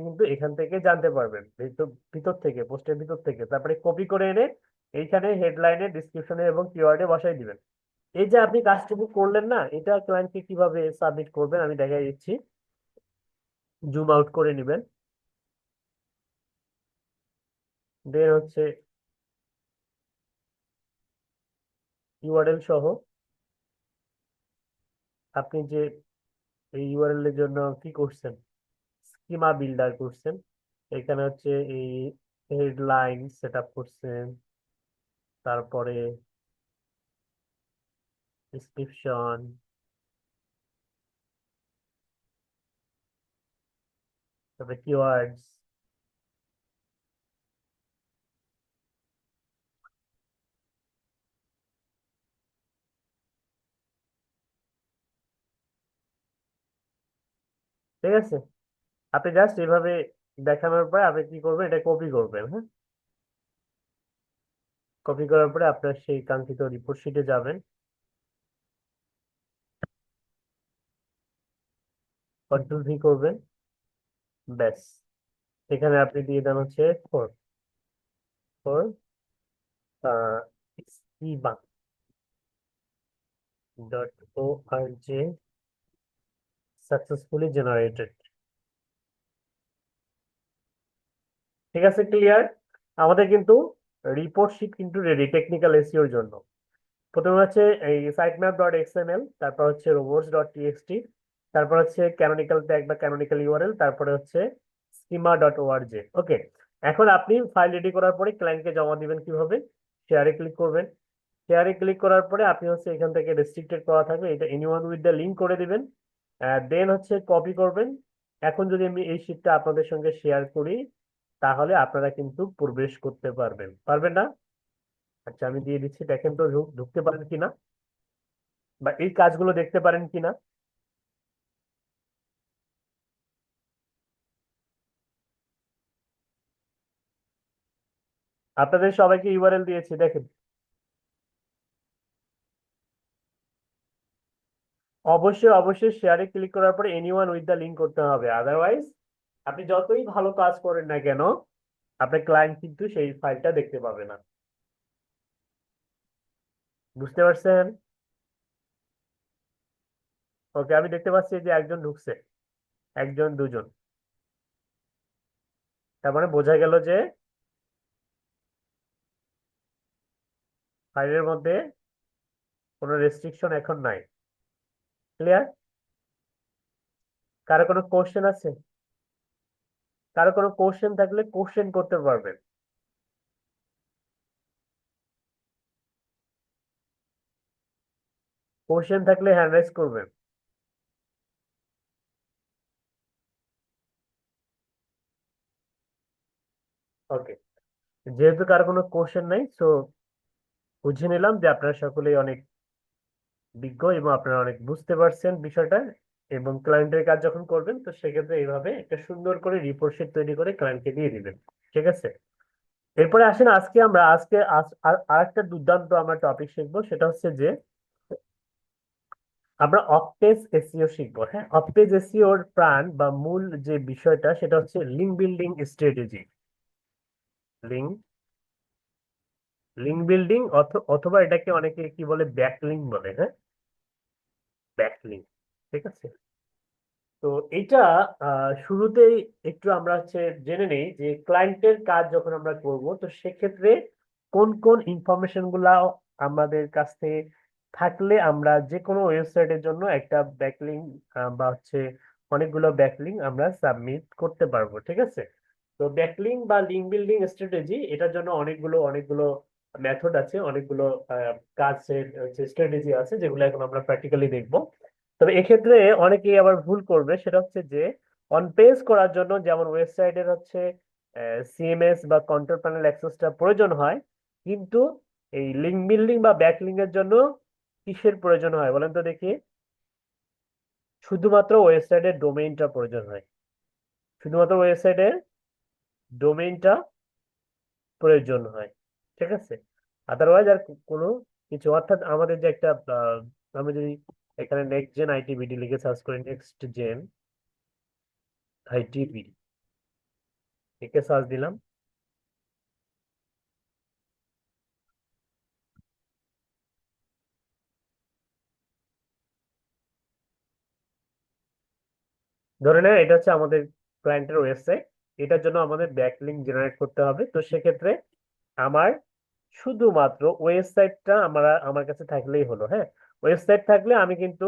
কিন্তু এখান থেকে জানতে পারবেন, ভিতর ভিতর থেকে, পোস্টের ভিতর থেকে। তারপরে কপি করে এনে এইখানে হেডলাইনে, ডিসক্রিপশনে এবং কিওয়ার্ডে বসাই দিবেন। এই যে আপনি কাজটুকু করলেন না, এটা ক্লায়েন্টকে কিভাবে সাবমিট করবেন আমি দেখাই দিচ্ছি। জুম আউট করে নেবেন, দেন হচ্ছে ইউআরএল সহ আপনি যে এই ইউআরএল এর জন্য কি করছেন, স্কিমা বিল্ডার করছেন। এখানে হচ্ছে এই হেডলাইন সেট আপ করছেন, তারপরে ডিসক্রিপশন, তারপরে কিওয়ার্ডস। ঠিক আছে, আপনি জাস্ট এভাবে দেখানোর পরে আপনি কি করবেন, এটা কপি করবেন, হ্যাঁ। কপি করার পরে আপনার সেই কাঙ্ক্ষিত রিপোর্ট শিটে যাবেন, কন্ট্রোল V করবেন, ব্যাস। এখানে আপনি দিয়ে দেন হচ্ছে four four schema .org successfully generated. ঠিক আছে, ক্লিয়ার। আমাদের কিন্তু রিপোর্ট শিট কিন্তু রেডি টেকনিক্যাল এসইওর জন্য। প্রথমে হচ্ছে এই sitemap.xml, তারপর হচ্ছে robots.txt, তারপর হচ্ছে ক্যানোনিক্যাল ট্যাগ বা ক্যানোনিক্যাল ইউআরএল, তারপরে হচ্ছে schema.org। ওকে, এখন আপনি ফাইল রেডি করার পরে ক্লায়েন্টকে জমা দিবেন কিভাবে, শেয়ারে ক্লিক করবেন। শেয়ারে ক্লিক করার পরে আপনি হচ্ছে এখান থেকে রেস্ট্রিক্টেড করা থাকবে, এটা এনিওয়ান উইথ দ্য লিঙ্ক করে দিবেন। দেন হচ্ছে কপি করবেন। এখন যদি আমি এই শিটটা আপনাদের সঙ্গে শেয়ার করি, তাহলে আপনারা কিন্তু প্রবেশ করতে পারবেন, পারবেন না? আচ্ছা, আমি দিয়ে দিচ্ছি, দেখেন তো ঢুকতে পারেন কিনা, বা এই কাজগুলো দেখতে পারেন কিনা। আপনাদের সবাইকে ইউআরএল দিয়েছি, দেখেন। অবশ্যই অবশ্যই শেয়ারে ক্লিক করার পরে এনিওয়ান উইথ দ্য লিঙ্ক করতে হবে, আদারওয়াইজ আপনি যতই ভালো কাজ করেন না কেন, আপনার ক্লায়েন্ট কিন্তু সেই ফাইলটা দেখতে পাবে না। বুঝতে পারছেন? ওকে, আমি দেখতে পাচ্ছি যে একজন ঢুকছে, একজন, দুজন। তার মানে বোঝা গেল যে ফাইলের মধ্যে কোনো রেস্ট্রিকশন এখন নাই। ক্লিয়ার? কারো কোনো কোশ্চেন আছে? কারো কোনো কোশ্চেন থাকলে কোশ্চেন করতে পারবেন। কোশ্চেন থাকলে হ্যান্ড রাইজ করবেন। ওকে, যেহেতু কারো কোনো কোশ্চেন নাই, সো বুঝে নিলাম যে আপনারা সকলেই অনেক বিজ্ঞ এবং আপনারা অনেক বুঝতে পারছেন বিষয়টা। এবং ক্লায়েন্টের কাজ যখন করবেন, তো সেক্ষেত্রে এইভাবে একটা সুন্দর করে রিপোর্ট শিট তৈরি করে ক্লায়েন্টকে দিয়ে দিবেন। ঠিক আছে, এরপরে আসেন, আর একটা দুর্দান্ত আমরা টপিক শিখবো, সেটা হচ্ছে যে আমরা অফপেজ এসইও শিখবো। হ্যাঁ, অফপেজ এসইওর প্রাণ বা মূল যে বিষয়টা সেটা হচ্ছে link building strategy. Link link building, অথবা এটাকে অনেকে কি বলে, ব্যাকলিঙ্ক বলে, হ্যাঁ, ব্যাকলিঙ্ক। ঠিক আছে, তো এইটা শুরুতেই একটু আমরা হচ্ছে জেনে নেই যে ক্লায়েন্টের কাজ যখন আমরা করব, তো সেক্ষেত্রে কোন কোন ইনফরমেশন গুলা আমাদের কাছ থেকে থাকলে আমরা যে কোনো ওয়েবসাইটের জন্য একটা ব্যাকলিঙ্ক বা হচ্ছে অনেকগুলো ব্যাকলিঙ্ক আমরা সাবমিট করতে পারবো। ঠিক আছে, তো ব্যাকলিঙ্ক বা লিঙ্ক বিল্ডিং স্ট্র্যাটেজি, এটার জন্য অনেকগুলো অনেকগুলো মেথড আছে, অনেকগুলো কাজের যে স্ট্র্যাটেজি আছে, যেগুলো এখন আমরা প্র্যাকটিক্যালি দেখব। তবে এক্ষেত্রে অনেকেই আবার ভুল করবে, সেটা হচ্ছে যে অন পেজ করার জন্য যেমন ওয়েবসাইটের হচ্ছে সিএমএস বা কন্ট্রোল প্যানেল অ্যাক্সেসটা প্রয়োজন হয়, কিন্তু এই লিঙ্ক বিল্ডিং বা ব্যাকলিং এর জন্য কিসের প্রয়োজন হয় বলেন তো দেখি? শুধুমাত্র ওয়েবসাইটের ডোমেইনটা প্রয়োজন হয়, শুধুমাত্র ওয়েবসাইটের ডোমেইনটা প্রয়োজন হয়, ঠিক আছে? আদারওয়াইজ আর কোনো কিছু, অর্থাৎ আমাদের যে একটা আমি যদি এখানে নেক্সট জেন আইটিবিডি লিখে সার্চ করি, নেক্সট জেন আইটিবিডি লিখে সার্চ দিলাম, ধরে নেন এটা হচ্ছে আমাদের ক্লায়েন্টের ওয়েবসাইট। এটার জন্য আমাদের ব্যাকলিংক জেনারেট করতে হবে। তো সেক্ষেত্রে আমার শুধুমাত্র ওয়েবসাইটটা আমার কাছে থাকলেই হলো। হ্যাঁ, ওয়েবসাইট থাকলে আমি কিন্তু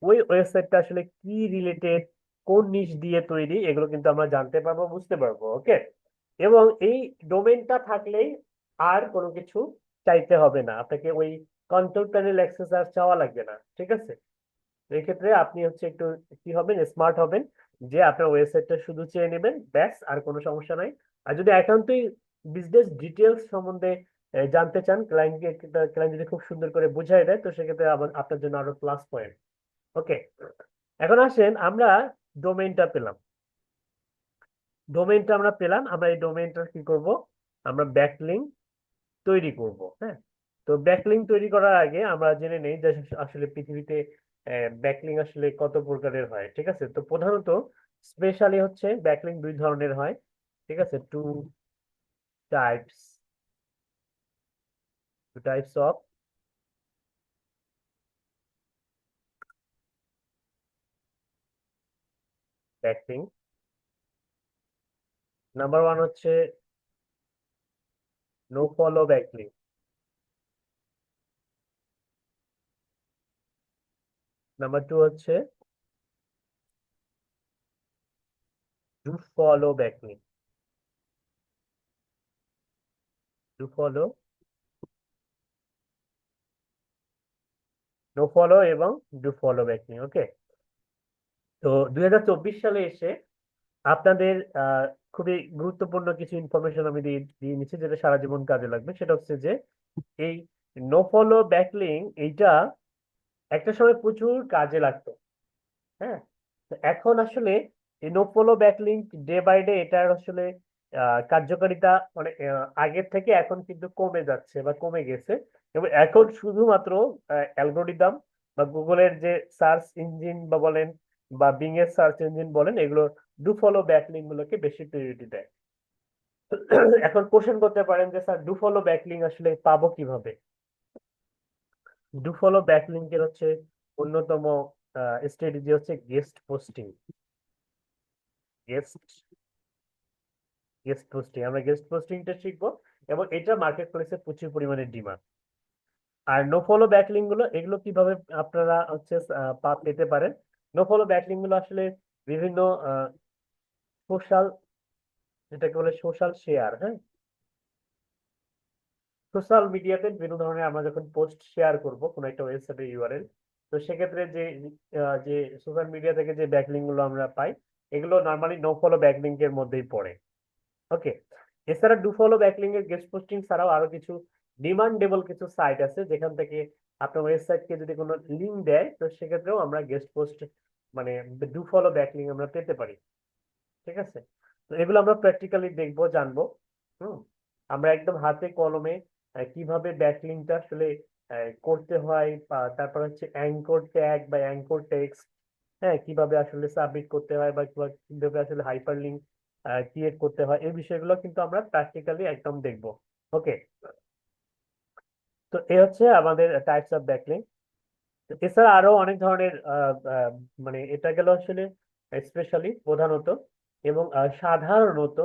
ওই ওয়েবসাইটটা আসলে কি রিলেটেড, কোন নিশ দিয়ে তৈরি, এগুলো কিন্তু আমরা জানতে পারবো, বুঝতে পারবো। ওকে, এবং এই ডোমেইনটা থাকলেই আর কোনো কিছু চাইতে হবে না আপনাকে, ওই কন্ট্রোল প্যানেল অ্যাক্সেস আর চাওয়া লাগবে না, ঠিক আছে? এই ক্ষেত্রে আপনি হচ্ছে একটু কি হবেন, স্মার্ট হবেন, যে আপনার ওয়েবসাইটটা শুধু চেয়ে নেবেন, ব্যাস, আর কোনো সমস্যা নাই। আর যদি একান্তই বিজনেস ডিটেলস সম্বন্ধে জানতে চান, ক্লায়েন্ট যদি খুব সুন্দর করে বুঝাই দেয়, তো সেক্ষেত্রে আবার আপনার জন্য আরো প্লাস পয়েন্ট। ওকে, এখন আসেন আমরা ডোমেইনটা পেলাম, ডোমেইনটা আমরা পেলাম, আমরা এই ডোমেইনটা কি করব, আমরা ব্যাকলিংক তৈরি করব। হ্যাঁ, তো ব্যাকলিংক তৈরি করার আগে আমরা জেনে নেই যে আসলে পৃথিবীতে ব্যাকলিংক আসলে কত প্রকারের হয়। ঠিক আছে, তো প্রধানত স্পেশালি হচ্ছে ব্যাকলিংক দুই ধরনের হয়। ঠিক আছে, types two types of backlink. Number one হচ্ছে no follow backlink, number two হচ্ছে do follow backlink, do follow, no follow এবং ডু ফলো ব্যাকলিংক। ওকে, তো 2024 সালে এসে আপনাদের খুবই গুরুত্বপূর্ণ কিছু ইনফরমেশন আমি দিয়ে দিয়ে নিচ্ছি, যেটা সারা জীবন কাজে লাগবে। সেটা হচ্ছে যে এই নো ফলো ব্যাকলিং, এইটা একটা সময় প্রচুর কাজে লাগতো। হ্যাঁ, তো এখন আসলে এই no follow backlink day by day এটার আসলে কার্যকারিতা মানে আগের থেকে এখন কিন্তু কমে যাচ্ছে বা কমে গেছে। এবং এখন শুধুমাত্র অ্যালগোরিদম বা গুগলের যে সার্চ ইঞ্জিন বা বলেন, বা বিং এর সার্চ ইঞ্জিন বলেন, এগুলো ডু ফলো ব্যাকলিং গুলোকে বেশি প্রায়োরিটি দেয়। এখন কোশ্চেন করতে পারেন যে স্যার ডু ফলো ব্যাকলিং আসলে পাবো কিভাবে? ডু ফলো ব্যাকলিংক এর হচ্ছে অন্যতম স্ট্র্যাটেজি হচ্ছে guest posting. Guest guest posting, আমরা গেস্ট পোস্টিংটা শিখবো, এবং এটা মার্কেট প্লেসে প্রচুর পরিমাণে ডিমান্ড। আর নো ফলো ব্যাকলিং গুলো, এগুলো কিভাবে আপনারা হচ্ছে পেতে পারেন? নো ফলো ব্যাকলিং গুলো আসলে বিভিন্ন সোশ্যাল, যেটাকে বলে সোশ্যাল শেয়ার, হ্যাঁ, সোশ্যাল মিডিয়াতে বিভিন্ন ধরনের আমরা যখন পোস্ট শেয়ার করব কোনো একটা ওয়েবসাইটের ইউআরএল, তো সেক্ষেত্রে যে সোশ্যাল মিডিয়া থেকে যে ব্যাকলিং গুলো আমরা পাই, এগুলো নর্মালি নো ফলো ব্যাকলিং এর মধ্যেই পড়ে। ওকে, এছাড়া ডু ফলো ব্যাকলিং এর গেস্ট পোস্টিং ছাড়াও আরো কিছু ডিমান্ডেবল কিছু সাইট আছে, যেখান থেকে আপনার ওয়েবসাইটকে যদি কোনো লিঙ্ক দেয়, তো সেক্ষেত্রেও আমরা গেস্ট পোস্ট মানে ডু ফলো ব্যাকলিং আমরা পেতে পারি। ঠিক আছে, তো এগুলো আমরা প্র্যাকটিক্যালি দেখবো, জানবো। হুম, আমরা একদম হাতে কলমে কিভাবে ব্যাকলিংটা আসলে করতে হয়, তারপর হচ্ছে অ্যাঙ্কর ট্যাগ বা অ্যাঙ্কর টেক্সট, হ্যাঁ, কিভাবে আসলে সাবমিট করতে হয়, বা কিভাবে আসলে হাইপার লিঙ্ক ক্রিয়েট করতে হয়, এই বিষয়গুলো কিন্তু আমরা প্র্যাকটিক্যালি একদম দেখবো। ওকে, তো এই হচ্ছে আমাদের টাইপস অফ ব্যাকলিং। এছাড়া আরো অনেক ধরনের মানে এটা গেল আসলে স্পেশালি প্রধানত, এবং সাধারণত,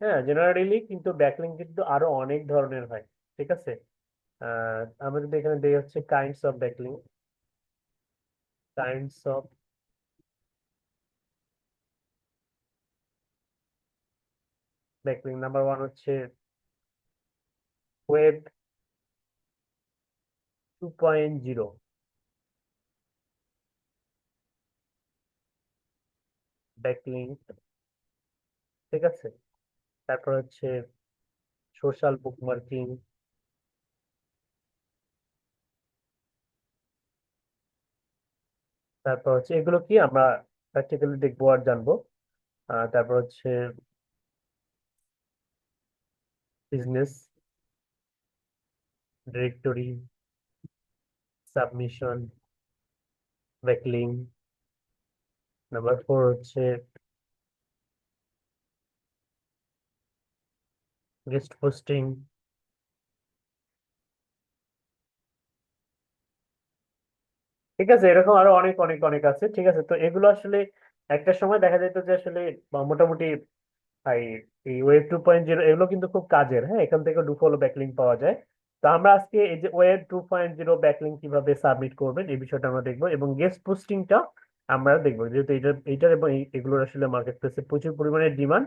হ্যাঁ, জেনারেলি কিন্তু ব্যাকলিং কিন্তু আরো অনেক ধরনের হয়। ঠিক আছে, আমরা যদি এখানে দেখি হচ্ছে kinds of backlink, kinds of backlink. Number one হচ্ছে ওয়েব 2.0 ব্যাকলিঙ্ক, ঠিক আছে। তারপর হচ্ছে সোশ্যাল বুকমার্কিং, তারপর হচ্ছে এগুলো কি আমরা প্র্যাকটিক্যালি দেখবো আর জানবো। তারপর হচ্ছে business directory, submission, backlink. Number 4 হচ্ছে গেস্ট পোস্টিং। ঠিক আছে, এরকম আরো অনেক অনেক অনেক আছে। ঠিক আছে, তো এগুলো আসলে একটা সময় দেখা যেত যে আসলে মোটামুটি এই এই ওয়েব 2.0 এগুলো কিন্তু খুব কাজের। হ্যাঁ, এখান থেকে ডু ফলো ব্যাকলিঙ্ক পাওয়া যায়। তো আমরা আজকে এই যে ওয়েব 2.0 ব্যাকলিঙ্ক কিভাবে সাবমিট করবেন এই বিষয়টা আমরা দেখবো, এবং গেস্ট পোস্টিংটা আমরা দেখবো, যেহেতু এইটার এবং এগুলোর আসলে মার্কেট প্লেসে প্রচুর পরিমাণে ডিমান্ড।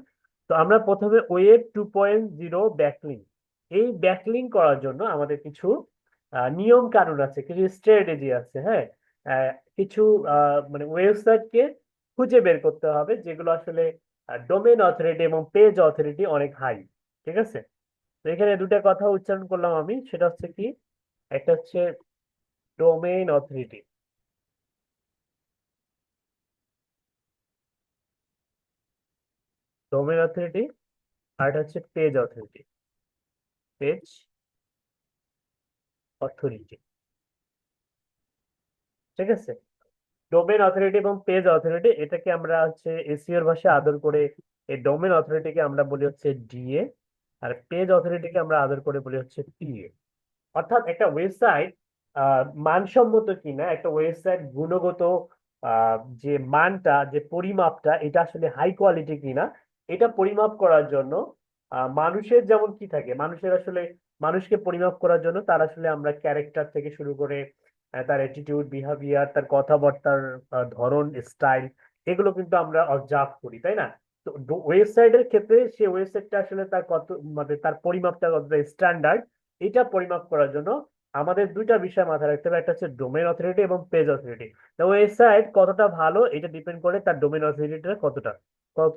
তো আমরা প্রথমে ওয়েব 2.0 ব্যাকলিঙ্ক, এই ব্যাকলিঙ্ক করার জন্য আমাদের কিছু নিয়ম কানুন আছে, কিছু স্ট্র্যাটেজি আছে। হ্যাঁ, আহ, কিছু মানে ওয়েবসাইটকে খুঁজে বের করতে হবে যেগুলো আসলে ডোমেন অথরিটি এবং পেজ অথরিটি অনেক হাই। ঠিক আছে, তো এখানে দুটা কথা উচ্চারণ করলাম আমি, সেটা হচ্ছে কি, একটা হচ্ছে ডোমেইন অথরিটি, ডোমেইন অথরিটি, আর এটা হচ্ছে পেজ অথরিটি, পেজ অথরিটি। ঠিক আছে, ডোমেন অথরিটি এবং পেজ অথরিটি, এটাকে আমরা হচ্ছে এসইও এর ভাষায় আদর করে এই ডোমেন অথরিটিকে আমরা বলি হচ্ছে ডিএ, আর পেজ অথরিটিকে আমরা আদর করে বলি হচ্ছে পিএ। অর্থাৎ একটা ওয়েবসাইট মানসম্মত কিনা, একটা ওয়েবসাইট গুণগত যে মানটা, যে পরিমাপটা, এটা আসলে হাই কোয়ালিটি কিনা, এটা পরিমাপ করার জন্য মানুষের যেমন কি থাকে, মানুষের আসলে মানুষকে পরিমাপ করার জন্য তার আসলে আমরা ক্যারেক্টার থেকে শুরু করে তার অ্যাটিটিউড, বিহেভিয়ার, তার কথাবার্তার ধরন, স্টাইল, এগুলো কিন্তু আমরা অবজার্ভ করি, তাই না? তো ওয়েবসাইটের ক্ষেত্রে সে ওয়েবসাইটটা আসলে তার কত, মানে তার পরিমাপটা কতটা স্ট্যান্ডার্ড, এটা পরিমাপ করার জন্য আমাদের দুইটা বিষয় মাথায় রাখতে হবে, একটা হচ্ছে ডোমেইন অথরিটি এবং পেজ অথরিটি। তো ওয়েবসাইট কতটা ভালো এটা ডিপেন্ড করে তার ডোমেইন অথরিটিটা কতটা,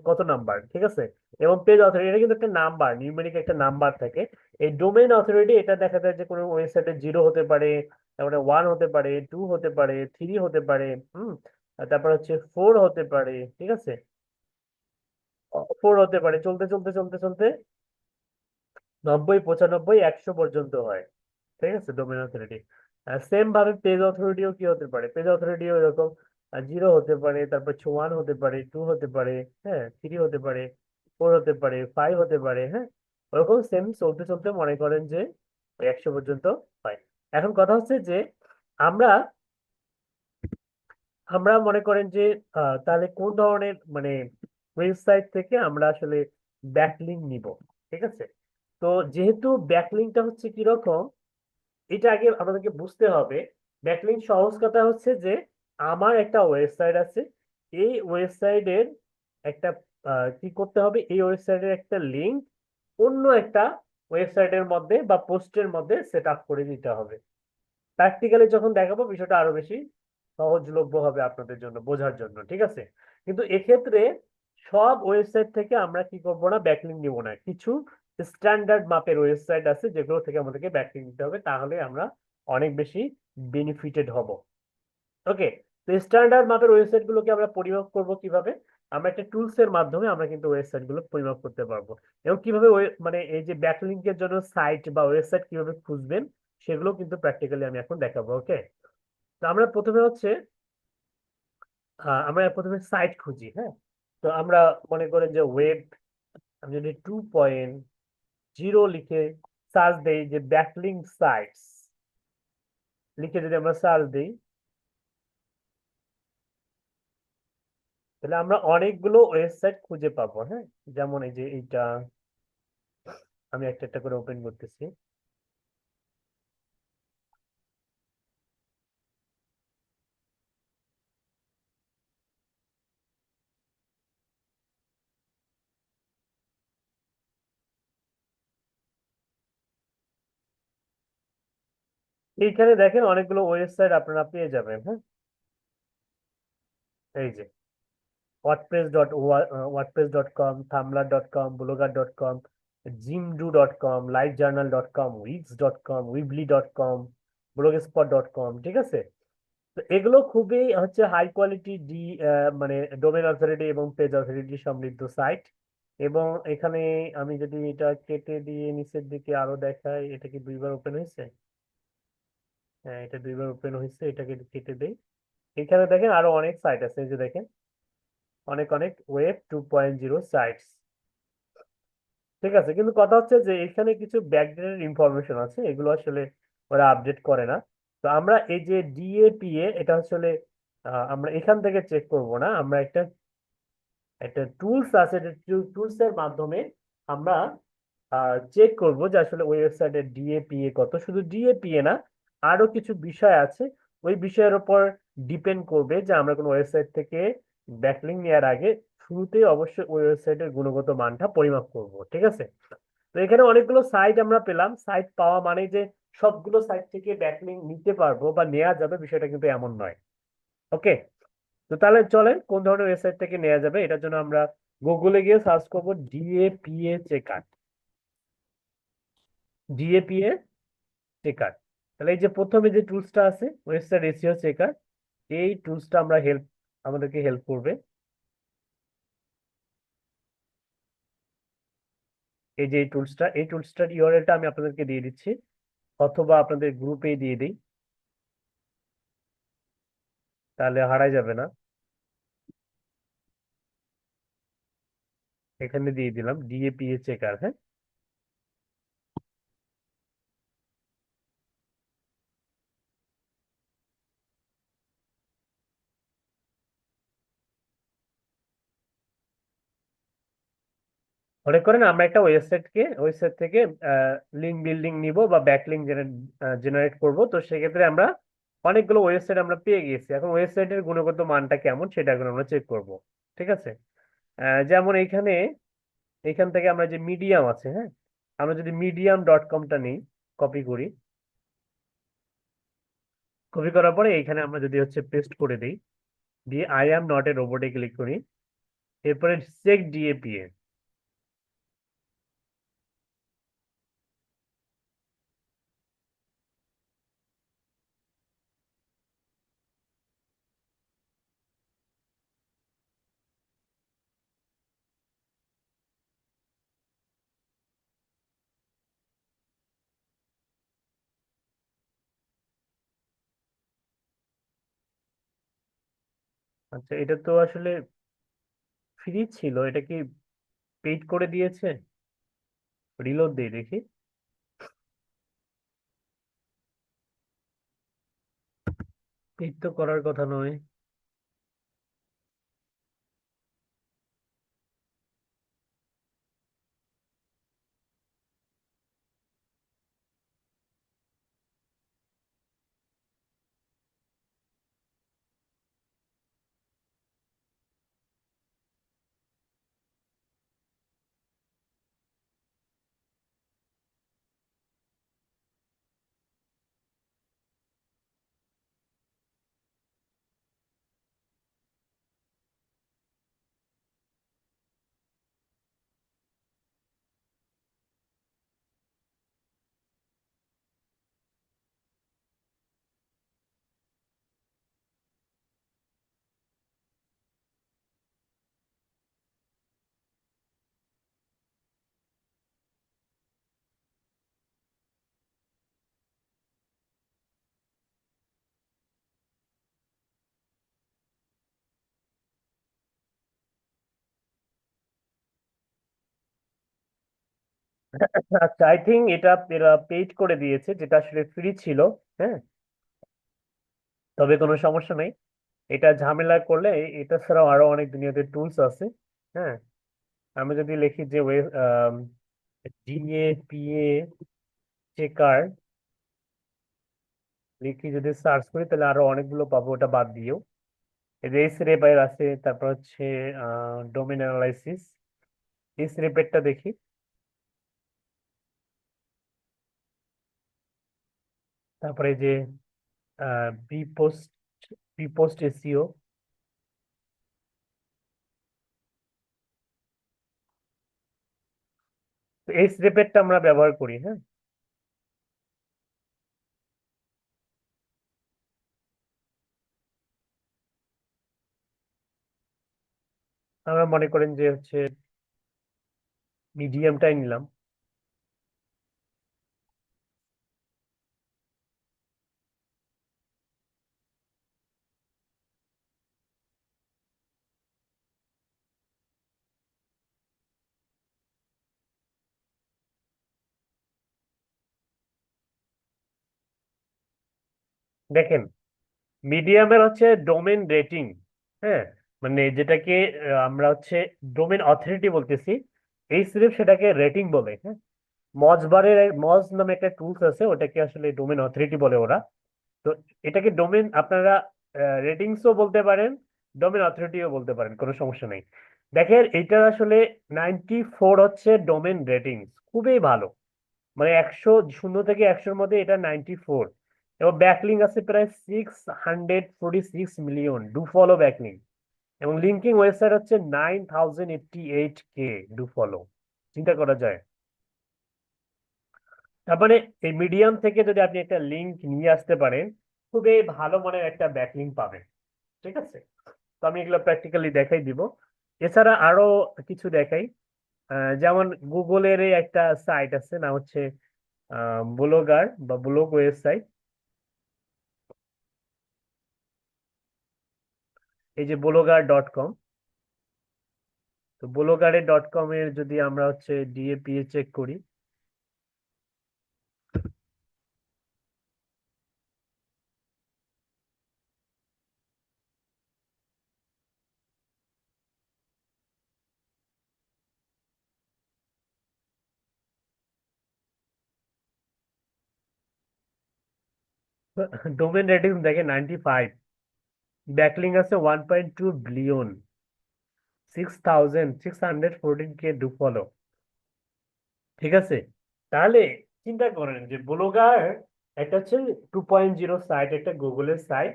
কত নাম্বার। ঠিক আছে, এবং পেজ অথরিটি কিন্তু একটা নাম্বার, নিউমেরিক একটা নাম্বার থাকে। এই ডোমেইন অথরিটি এটা দেখা যায় যে কোনো ওয়েবসাইটে 0 হতে পারে, তারপরে 1 হতে পারে, 2 হতে পারে, 3 হতে পারে, আর তারপর হচ্ছে 4 হতে পারে। ঠিক আছে, 4 হতে পারে, চলতে চলতে চলতে চলতে 90, 95, 100 পর্যন্ত হয়। ঠিক আছে, ডোমেন অথরিটি। সেম ভাবে পেজ অথরিটিও কি হতে পারে, পেজ অথরিটিও এরকম 0 হতে পারে, তারপর 1 হতে পারে, 2 হতে পারে, হ্যাঁ, 3 হতে পারে, 4 হতে পারে, 5 হতে পারে। হ্যাঁ, ওরকম সেম চলতে চলতে মনে করেন যে ওই 100 পর্যন্ত হয়। এখন কথা হচ্ছে যে আমরা আমরা মনে করেন যে তাহলে কোন ধরনের মানে ওয়েবসাইট থেকে আমরা আসলে ব্যাকলিংক নিব। ঠিক আছে, তো যেহেতু ব্যাকলিংকটা হচ্ছে কি রকম, এটা আগে আমাদেরকে বুঝতে হবে। ব্যাকলিংক সহজ কথা হচ্ছে যে আমার একটা ওয়েবসাইট আছে, এই ওয়েবসাইটের একটা কি করতে হবে, এই ওয়েবসাইটের একটা লিংক অন্য একটা ওয়েবসাইটের মধ্যে বা পোস্টের মধ্যে সেট আপ করে দিতে হবে। প্র্যাকটিক্যালি যখন দেখাবো বিষয়টা আরো বেশি সহজলভ্য হবে আপনাদের জন্য বোঝার জন্য। ঠিক আছে, কিন্তু এক্ষেত্রে সব ওয়েবসাইট থেকে আমরা কি করবো না, ব্যাকলিংক নিব না। কিছু স্ট্যান্ডার্ড মাপের ওয়েবসাইট আছে যেগুলো থেকে আমাদেরকে ব্যাকলিংক নিতে হবে, তাহলে আমরা অনেক বেশি বেনিফিটেড হব। ওকে, তো স্ট্যান্ডার্ড মাপের ওয়েবসাইট গুলোকে আমরা পরিমাপ করব কিভাবে, আমরা একটা টুলস এর মাধ্যমে আমরা কিন্তু ওয়েবসাইট গুলো পরিমাপ করতে পারবো। এবং কিভাবে মানে এই যে ব্যাকলিংকের জন্য সাইট বা ওয়েবসাইট কিভাবে খুঁজবেন সেগুলো কিন্তু প্র্যাকটিক্যালি আমি এখন দেখাবো। ওকে, তো আমরা প্রথমে হচ্ছে আমরা প্রথমে সাইট খুঁজি। হ্যাঁ, তো আমরা মনে করেন যে ওয়েব, আমি যদি 2.0 লিখে সার্চ দেই, যে ব্যাকলিংক সাইটস লিখে যদি আমরা সার্চ দিই, তাহলে আমরা অনেকগুলো ওয়েবসাইট খুঁজে পাবো। হ্যাঁ, যেমন এই যে এইটা, আমি একটা একটা করে ওপেন করতেছি। এইখানে দেখেন অনেকগুলো ওয়েবসাইট আপনারা পেয়ে যাবেন। হ্যাঁ, এই যে wordpress.com, tumblr.com, blogger.com, jimdo.com, livejournal.com, wix.com, weebly.com, blogspot.com, ঠিক আছে? তো এগুলো খুবই হচ্ছে হাই কোয়ালিটি মানে ডোমেন অথরিটি এবং পেজ অথরিটি সমৃদ্ধ সাইট। এবং এখানে আমি যদি এটা কেটে দিয়ে নিচের দিকে আরো দেখাই, এটা কি দুইবার ওপেন হয়েছে? হ্যাঁ, এটা দুইবার ওপেন হয়েছে, এটাকে কেটে দেই। এখানে দেখেন আরো অনেক সাইট আছে, এই যে দেখেন অনেক অনেক ওয়েব 2.0 সাইটস। ঠিক আছে, কিন্তু কথা হচ্ছে যে এখানে কিছু ব্যাকডেটেড ইনফরমেশন আছে, এগুলো আসলে ওরা আপডেট করে না। তো আমরা এই যে ডিএপিএ, এটা আসলে আমরা এখান থেকে চেক করব না, আমরা একটা একটা টুলস আছে, টুলস এর মাধ্যমে আমরা চেক করব যে আসলে ওয়েবসাইটের ডিএপিএ কত। শুধু ডিএপিএ না, আরো কিছু বিষয় আছে, ওই বিষয়ের উপর ডিপেন্ড করবে যে আমরা কোনো ওয়েবসাইট থেকে ব্যাকলিংক নেওয়ার আগে শুরুতেই অবশ্যই ওই ওয়েবসাইটের গুণগত মানটা পরিমাপ করব। ঠিক আছে? তো এখানে অনেকগুলো সাইট আমরা পেলাম, সাইট পাওয়া মানে যে সবগুলো সাইট থেকে ব্যাকলিংক নিতে পারবো বা নেওয়া যাবে, বিষয়টা কিন্তু এমন নয়। ওকে, তো তাহলে চলেন কোন ধরনের ওয়েবসাইট থেকে নেওয়া যাবে এটার জন্য আমরা গুগলে গিয়ে সার্চ করবো ডিএপিএ চেকার। ডিএপিএ চেকার, তাহলে এই যে প্রথমে যে টুলসটা আছে ওয়েবসাইট এসইও চেকার, এই টুলসটা আমাদেরকে হেল্প করবে। এই যে এই টুলসটার ইউআরএলটা আমি আপনাদেরকে দিয়ে দিচ্ছি, অথবা আপনাদের গ্রুপে দিয়ে দিই, তাহলে হারাই যাবে না। এখানে দিয়ে দিলাম ডিএপিএ চেকার। হ্যাঁ, মনে করেন আমরা একটা ওয়েবসাইট থেকে লিঙ্ক বিল্ডিং নিব বা ব্যাকলিঙ্ক জেনারেট করব, তো সেক্ষেত্রে আমরা অনেকগুলো ওয়েবসাইট আমরা পেয়ে গেছি, এখন ওয়েবসাইটের গুণগত মানটা কেমন সেটা এখন আমরা চেক করব। ঠিক আছে? যেমন এখান থেকে আমরা যে মিডিয়াম আছে, হ্যাঁ, আমরা যদি medium.com-টা নিই, কপি করি, কপি করার পরে এইখানে আমরা যদি হচ্ছে পেস্ট করে দিই, দিয়ে আই অ্যাম নট এ রোবটে ক্লিক করি, এরপরে চেক ডিএপিএ। আচ্ছা, এটা তো আসলে ফ্রি ছিল, এটা কি পেইড করে দিয়েছে? রিলোড দিয়ে দেখি। পেইড তো করার কথা নয়। আচ্ছা, আই থিঙ্ক এটা এরা পেইড করে দিয়েছে, যেটা আসলে ফ্রি ছিল। হ্যাঁ, তবে কোনো সমস্যা নেই, এটা ঝামেলা করলে এটা ছাড়াও আরো অনেক দুনিয়াতে টুলস আছে। হ্যাঁ, আমি যদি লিখি যে ওয়েব ডিএপিএ চেকার লিখি, যদি সার্চ করি তাহলে আরো অনেকগুলো পাবো, ওটা বাদ দিয়েও। এই যে এসরেপার আছে, তারপর হচ্ছে ডোমেন অ্যানালাইসিস, এসরেপেরটা দেখি। তারপরে যে B post B post SEO. এই স্নিপেটটা আমরা ব্যবহার করি, হ্যাঁ। আমরা মনে করেন যে হচ্ছে মিডিয়ামটাই নিলাম। দেখেন, মিডিয়ামের হচ্ছে ডোমেন রেটিং, হ্যাঁ, মানে যেটাকে আমরা হচ্ছে ডোমেন অথরিটি বলতেছি। এই সিরিপ সেটাকে রেটিং বলে, হ্যাঁ। মজ নামে একটা টুলস আছে, ওটাকে আসলে ডোমেন অথরিটি বলে ওরা। তো এটাকে ডোমেন আপনারা রেটিংসও বলতে পারেন, ডোমেন অথরিটিও বলতে পারেন, কোনো সমস্যা নেই। দেখেন এটা আসলে 94 হচ্ছে ডোমেন রেটিংস, খুবই ভালো। মানে 100, 0 থেকে 100-র মধ্যে এটা 94। এবং ব্যাকলিং আছে প্রায় 646 মিলিয়ন ডু ফলো ব্যাকলিং। এবং লিঙ্কিং ওয়েবসাইট হচ্ছে 9088K ডু ফলো। চিন্তা করা যায়। তার মানে এই মিডিয়াম থেকে যদি আপনি একটা লিঙ্ক নিয়ে আসতে পারেন, খুবই ভালো মানের একটা ব্যাকলিং পাবেন। ঠিক আছে। তো আমি এগুলো প্র্যাকটিক্যালি দেখাই দিব। এছাড়া আরো কিছু দেখাই। যেমন গুগলের একটা সাইট আছে, না হচ্ছে ব্লগার বা ব্লগ ওয়েবসাইট। এই যে ব্লগার.com। তো ব্লগারে.com এর যদি আমরা হচ্ছে ডিএপিএ চেক করি, ডোমেন রেটিং দেখে 95, ব্যাকলিং আছে 1.2 বিলিয়ন, 6614K ডু ফলো। ঠিক আছে। তাহলে চিন্তা করেন যে ব্লগার একটা হচ্ছে 2.0 সাইট, একটা গুগলের সাইট।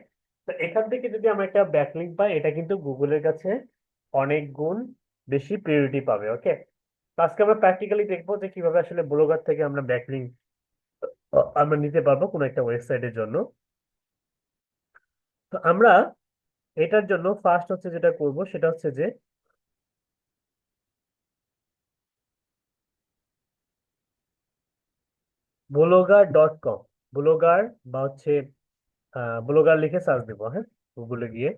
তো এখান থেকে যদি আমরা একটা ব্যাকলিংক পাই, এটা কিন্তু গুগলের কাছে অনেক গুণ বেশি প্রায়োরিটি পাবে। ওকে। তো আজকে আমরা প্র্যাকটিক্যালি দেখবো যে কিভাবে আসলে ব্লগার থেকে আমরা ব্যাকলিংক আমরা নিতে পারবো কোনো একটা ওয়েবসাইটের জন্য। তো আমরা এটার জন্য ফার্স্ট হচ্ছে যেটা করব সেটা হচ্ছে যে ব্লগার.com, ব্লগার বা হচ্ছে ব্লগার লিখে সার্চ দেবো, হ্যাঁ, গুগলে গিয়ে।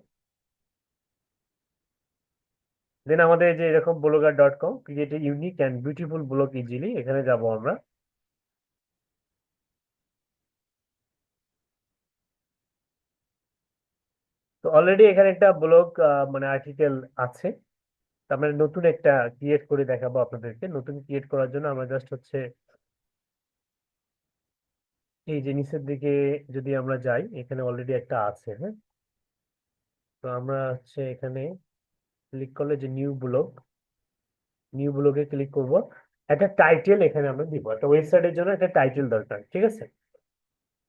দেন আমাদের যে এরকম blogger dot com, create a unique and beautiful blog easily, এখানে যাব আমরা। তো অলরেডি এখানে একটা ব্লগ মানে আর্টিকেল আছে। তার মানে নতুন একটা ক্রিয়েট করে দেখাবো আপনাদেরকে। নতুন ক্রিয়েট করার জন্য আমরা জাস্ট হচ্ছে এই যে নিচের দিকে যদি আমরা যাই, এখানে অলরেডি একটা আছে, হ্যাঁ। তো আমরা হচ্ছে এখানে ক্লিক করলে যে নিউ ব্লগ, নিউ ব্লগে ক্লিক করব। একটা টাইটেল এখানে আমরা দিব, একটা ওয়েবসাইটের জন্য একটা টাইটেল দরকার। ঠিক আছে।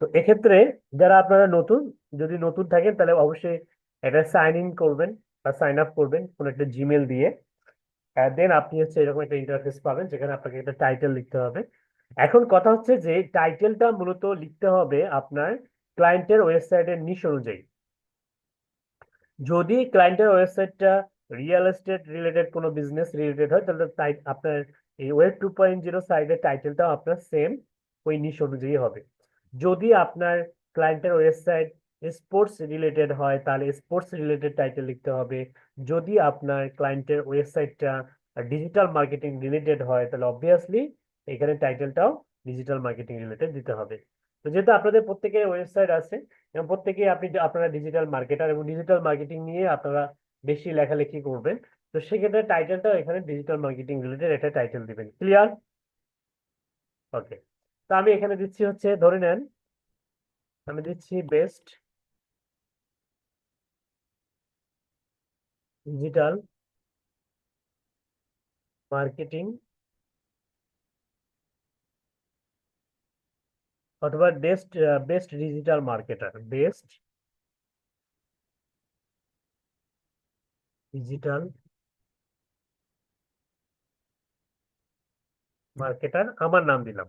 তো এক্ষেত্রে যারা আপনারা নতুন, যদি নতুন থাকেন তাহলে অবশ্যই এটা সাইন ইন করবেন বা সাইন আপ করবেন কোন একটা জিমেল দিয়ে। দেন আপনি হচ্ছে এরকম একটা ইন্টারফেস পাবেন, যেখানে আপনাকে একটা টাইটেল লিখতে হবে। এখন কথা হচ্ছে যে টাইটেলটা মূলত লিখতে হবে আপনার ক্লায়েন্টের ওয়েবসাইটের নিশ অনুযায়ী। যদি ক্লায়েন্টের ওয়েবসাইটটা রিয়েল এস্টেট রিলেটেড কোনো বিজনেস রিলেটেড হয়, তাহলে তাই আপনার এই ওয়েব 2.0 সাইটের টাইটেলটাও আপনার সেম ওই নিশ অনুযায়ী হবে। যদি আপনার ক্লায়েন্টের ওয়েবসাইট স্পোর্টস রিলেটেড হয়, তাহলে স্পোর্টস রিলেটেড টাইটেল লিখতে হবে। যদি আপনার ক্লায়েন্টের ওয়েবসাইটটা ডিজিটাল মার্কেটিং রিলেটেড হয়, তাহলে অবভিয়াসলি এখানে টাইটেলটাও ডিজিটাল মার্কেটিং রিলেটেড দিতে হবে। তো যেহেতু আপনাদের প্রত্যেকের ওয়েবসাইট আছে এবং প্রত্যেকেই আপনারা ডিজিটাল মার্কেটার এবং ডিজিটাল মার্কেটিং নিয়ে আপনারা বেশি লেখালেখি করবেন, তো সেক্ষেত্রে টাইটেলটাও এখানে ডিজিটাল মার্কেটিং রিলেটেড একটা টাইটেল দিবেন। ক্লিয়ার? ওকে। তো আমি এখানে দিচ্ছি হচ্ছে, ধরে নেন আমি দিচ্ছি বেস্ট ডিজিটাল মার্কেটিং অথবা best best digital marketer, best digital marketer, আমার নাম দিলাম।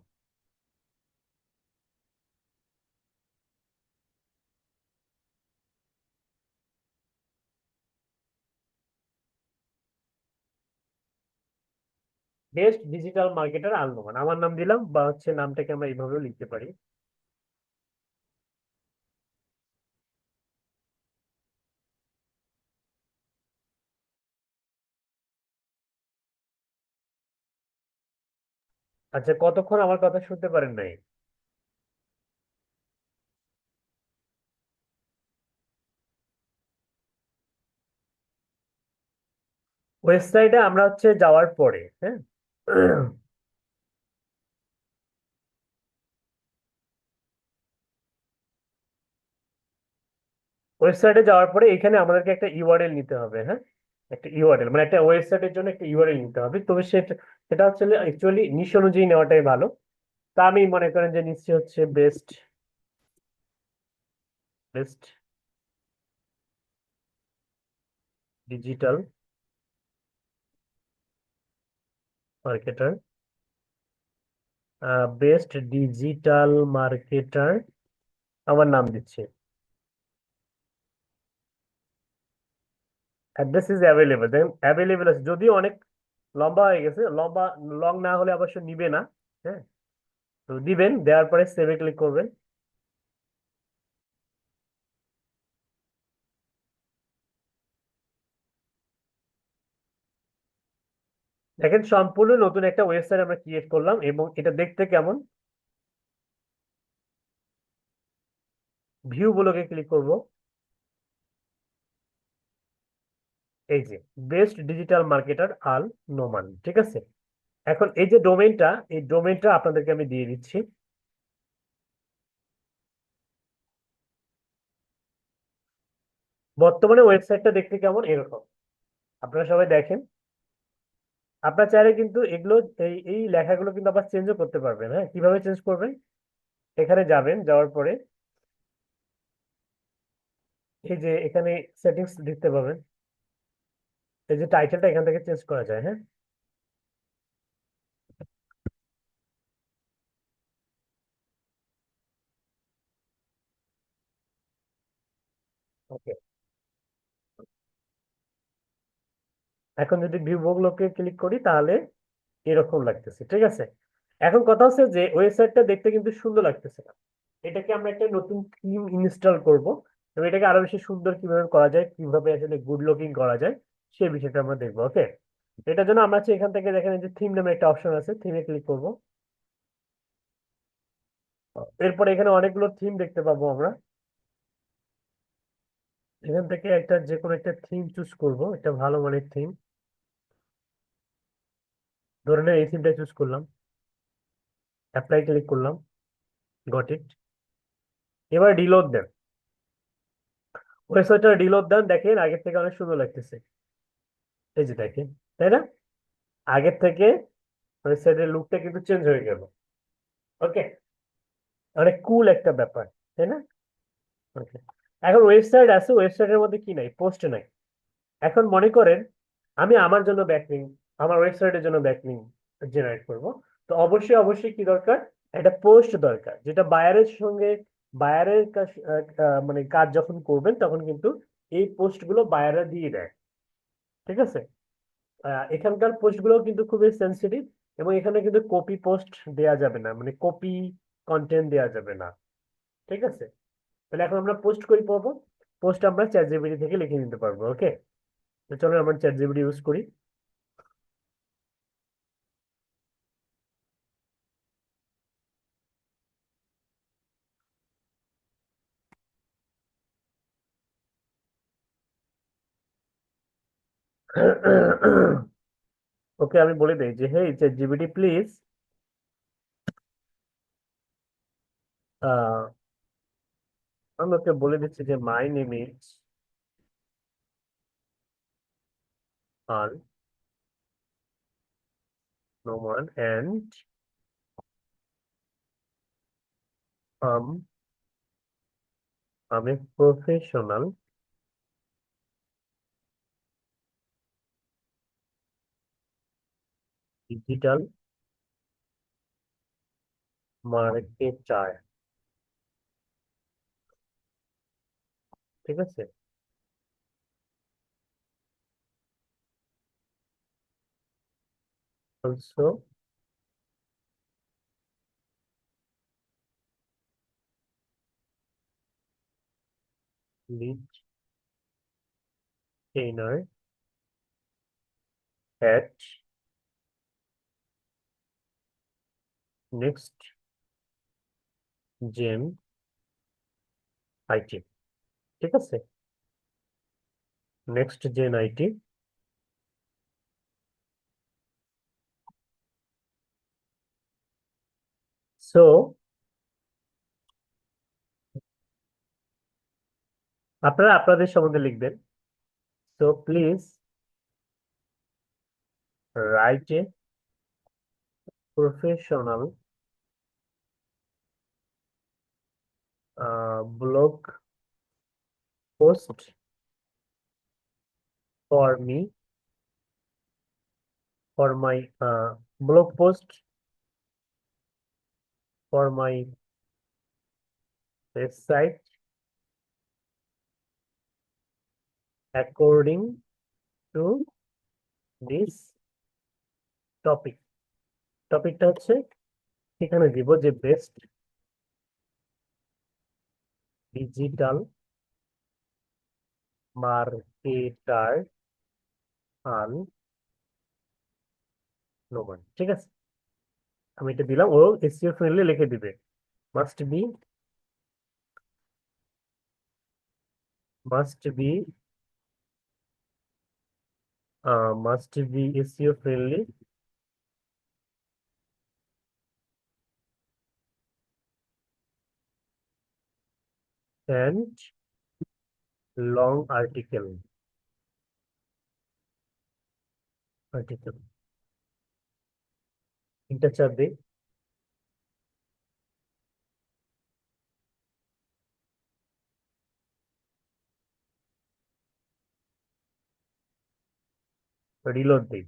বেস্ট ডিজিটাল মার্কেটার আল নোমান, আমার নাম দিলাম, বা হচ্ছে নামটাকে আমরা এইভাবেও লিখতে পারি। আচ্ছা, কতক্ষণ আমার কথা শুনতে পারেন নাই? ওয়েবসাইটে আমরা হচ্ছে যাওয়ার পরে, হ্যাঁ, ওয়েবসাইটে যাওয়ার পরে এখানে আমাদেরকে একটা ইউআরএল নিতে হবে, হ্যাঁ, একটা ইউআরএল, মানে একটা ওয়েবসাইটের জন্য একটা ইউআরএল নিতে হবে। তবে সেটা সেটা হচ্ছে অ্যাকচুয়ালি নিশ অনুযায়ী নেওয়াটাই ভালো। তা আমি মনে করেন যে নিশ্চয় হচ্ছে best best digital marketer, best digital marketer আমার নাম দিচ্ছি। অ্যাড্রেস ইজ অ্যাভেলেবল, দেখেন অ্যাভেলেবল আছে, যদিও অনেক লম্বা হয়ে গেছে, লম্বা লং না হলে অবশ্য নিবে না। হ্যাঁ, তো দিবেন, দেওয়ার পরে সেভে ক্লিক করবেন। দেখেন সম্পূর্ণ নতুন একটা ওয়েবসাইট আমরা ক্রিয়েট করলাম, এবং এটা দেখতে কেমন। ভিউ ব্লকে ক্লিক করব। এই যে বেস্ট ডিজিটাল মার্কেটার আল নোমান, ঠিক আছে। এখন এই যে ডোমেইনটা, এই ডোমেইনটা আপনাদেরকে আমি দিয়ে দিচ্ছি। বর্তমানে ওয়েবসাইটটা দেখতে কেমন, এরকম। আপনারা সবাই দেখেন। আপনার চাইলে কিন্তু এগুলো, এই এই লেখাগুলো কিন্তু আবার চেঞ্জও করতে পারবেন। হ্যাঁ, কিভাবে চেঞ্জ করবেন? এখানে যাবেন, যাওয়ার পরে এই যে এখানে সেটিংস দেখতে পাবেন, এই যে টাইটেলটা এখান থেকে চেঞ্জ করা যায়। হ্যাঁ, ওকে। এখন যদি ভিউ গুলোকে ক্লিক করি তাহলে এরকম লাগতেছে, ঠিক আছে। এখন কথা হচ্ছে যে ওয়েবসাইটটা দেখতে কিন্তু সুন্দর লাগতেছে না। এটাকে আমরা একটা নতুন থিম ইনস্টল করব, এবং এটাকে আরো বেশি সুন্দর কিভাবে করা যায়, কিভাবে আসলে গুড লুকিং করা যায়, সেই বিষয়টা আমরা দেখবো। ওকে, এটার জন্য আমরা হচ্ছে এখান থেকে দেখেন এই যে থিম নামে একটা অপশন আছে, থিমে ক্লিক করব। এরপরে এখানে অনেকগুলো থিম দেখতে পাবো আমরা। এখান থেকে একটা যে কোনো একটা থিম চুজ করব, একটা ভালো মানের থিম। ধরে নেন এই থিমটা চুজ করলাম, অ্যাপ্লাই ক্লিক করলাম, গট ইট। এবার রিলোড দেন, ওয়েবসাইটটা রিলোড দেন, দেখেন আগের থেকে অনেক সুন্দর লাগতেছে। এই যে দেখেন, তাই না? আগের থেকে ওয়েবসাইটের লুকটা কিন্তু চেঞ্জ হয়ে গেল। ওকে, অনেক কুল একটা ব্যাপার, তাই না? ওকে, এখন ওয়েবসাইট আছে, ওয়েবসাইটের মধ্যে কি নাই, পোস্ট নাই। এখন মনে করেন আমি আমার জন্য ব্যাকলিঙ্ক, আমার ওয়েবসাইটের জন্য ব্যাকলিঙ্ক জেনারেট করব। তো অবশ্যই অবশ্যই কি দরকার, একটা পোস্ট দরকার, যেটা বায়ারের সঙ্গে, বায়ারের কাজ, মানে কাজ যখন করবেন তখন কিন্তু এই পোস্ট গুলো বায়াররা দিয়ে দেয়, ঠিক আছে। এখানকার পোস্ট গুলো কিন্তু খুবই সেন্সিটিভ, এবং এখানে কিন্তু কপি পোস্ট দেয়া যাবে না, মানে কপি কন্টেন্ট দেয়া যাবে না, ঠিক আছে। তাহলে এখন আমরা পোস্ট করি পাবো, পোস্ট আমরা চ্যাট জিপিটি থেকে লিখে নিতে পারবো। ওকে, তো চলো আমরা চ্যাট জিপিটি ইউজ করি। ওকে, আমি বলে দিই যে হে চ্যাট জিপিটি প্লিজ, আমি ওকে বলে দিচ্ছি যে my name is Al Noman, and um আমি প্রফেশনাল ডিজিটাল মার্কেটার। ঠিক আছে। Also lead trainer at next gen IT. ঠিক আছে, নেক্সট জেন আইটি। সো আপনারা আপনাদের সম্বন্ধে লিখবেন। So please write a professional blog post for me for my blog post for my website according to this topic. টপিকটা হচ্ছে এখানে দিব যে বেস্ট ডিজিটাল মার্কেটার আন নোমান। ঠিক আছে, আমি এটা দিলাম, ও এসইও ফ্রেন্ডলি লিখে দিবে। Must be must be must be SEO friendly and long article তিনটা চাপ দিই। রিলোড দিই।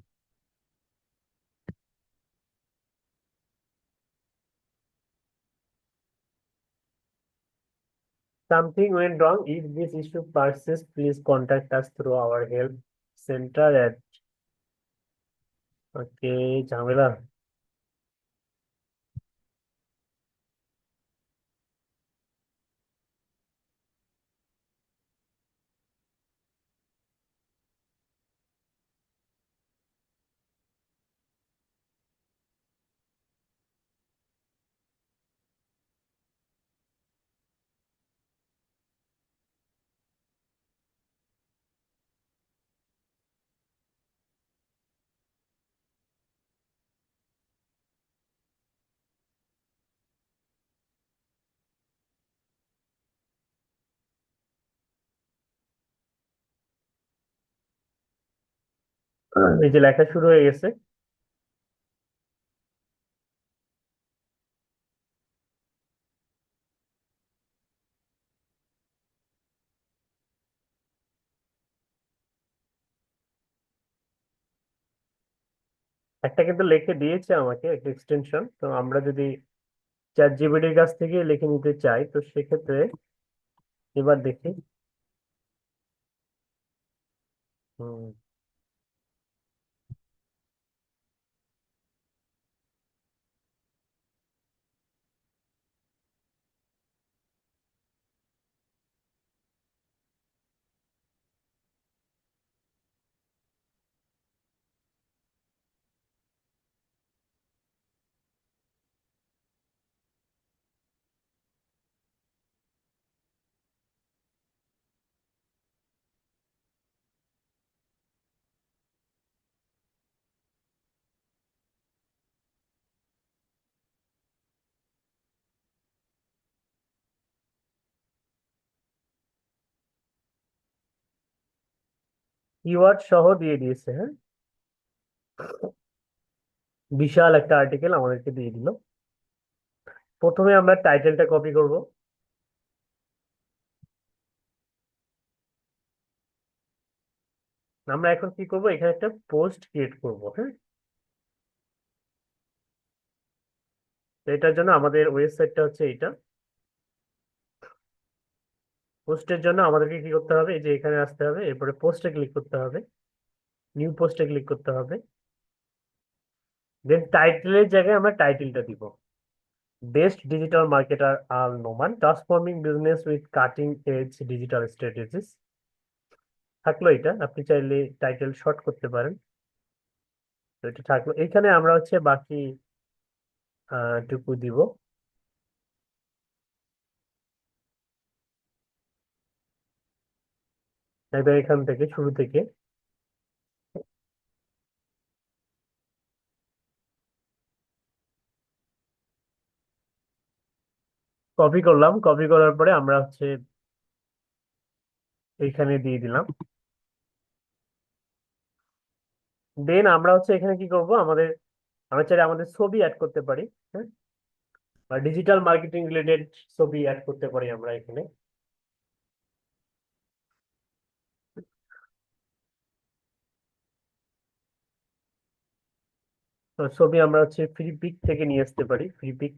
Something went wrong. If this issue persists, please contact us through our help center at okay ঝামেলা। এই যে লেখা শুরু হয়ে গেছে। একটা কিন্তু লিখে দিয়েছে আমাকে একটা এক্সটেনশন, তো আমরা যদি চ্যাট জিপিটির কাছ থেকে লিখে নিতে চাই তো সেক্ষেত্রে এবার দেখি। কিওয়ার্ড সহ দিয়ে দিয়েছে, হ্যাঁ। বিশাল একটা আর্টিকেল আমাদেরকে দিয়ে দিল। প্রথমে আমরা টাইটেলটা কপি করব। আমরা এখন কি করব, এখানে একটা পোস্ট ক্রিয়েট করব। হ্যাঁ, তো এটার জন্য আমাদের ওয়েবসাইটটা হচ্ছে এইটা। পোস্টের জন্য আমাদেরকে কি করতে হবে, এই যে এখানে আসতে হবে, এরপরে পোস্টে ক্লিক করতে হবে, নিউ পোস্টে ক্লিক করতে হবে। দেন টাইটেলের জায়গায় আমরা টাইটেলটা দিব, best digital marketer Al Noman transforming business with cutting edge digital strategies. থাকলো এটা, আপনি চাইলে টাইটেল শর্ট করতে পারেন। তো এটা থাকলো, এখানে আমরা হচ্ছে বাকি টুকু দিব। একদম এখান থেকে শুরু থেকে কপি করলাম, কপি করার পরে আমরা হচ্ছে এইখানে দিয়ে দিলাম। দেন আমরা হচ্ছে এখানে কি করব, আমরা চাইলে আমাদের ছবি অ্যাড করতে পারি। হ্যাঁ, বা ডিজিটাল মার্কেটিং রিলেটেড ছবি অ্যাড করতে পারি আমরা এখানে। তো ছবি আমরা হচ্ছে ফ্রি পিক থেকে নিয়ে আসতে পারি, ফ্রি পিক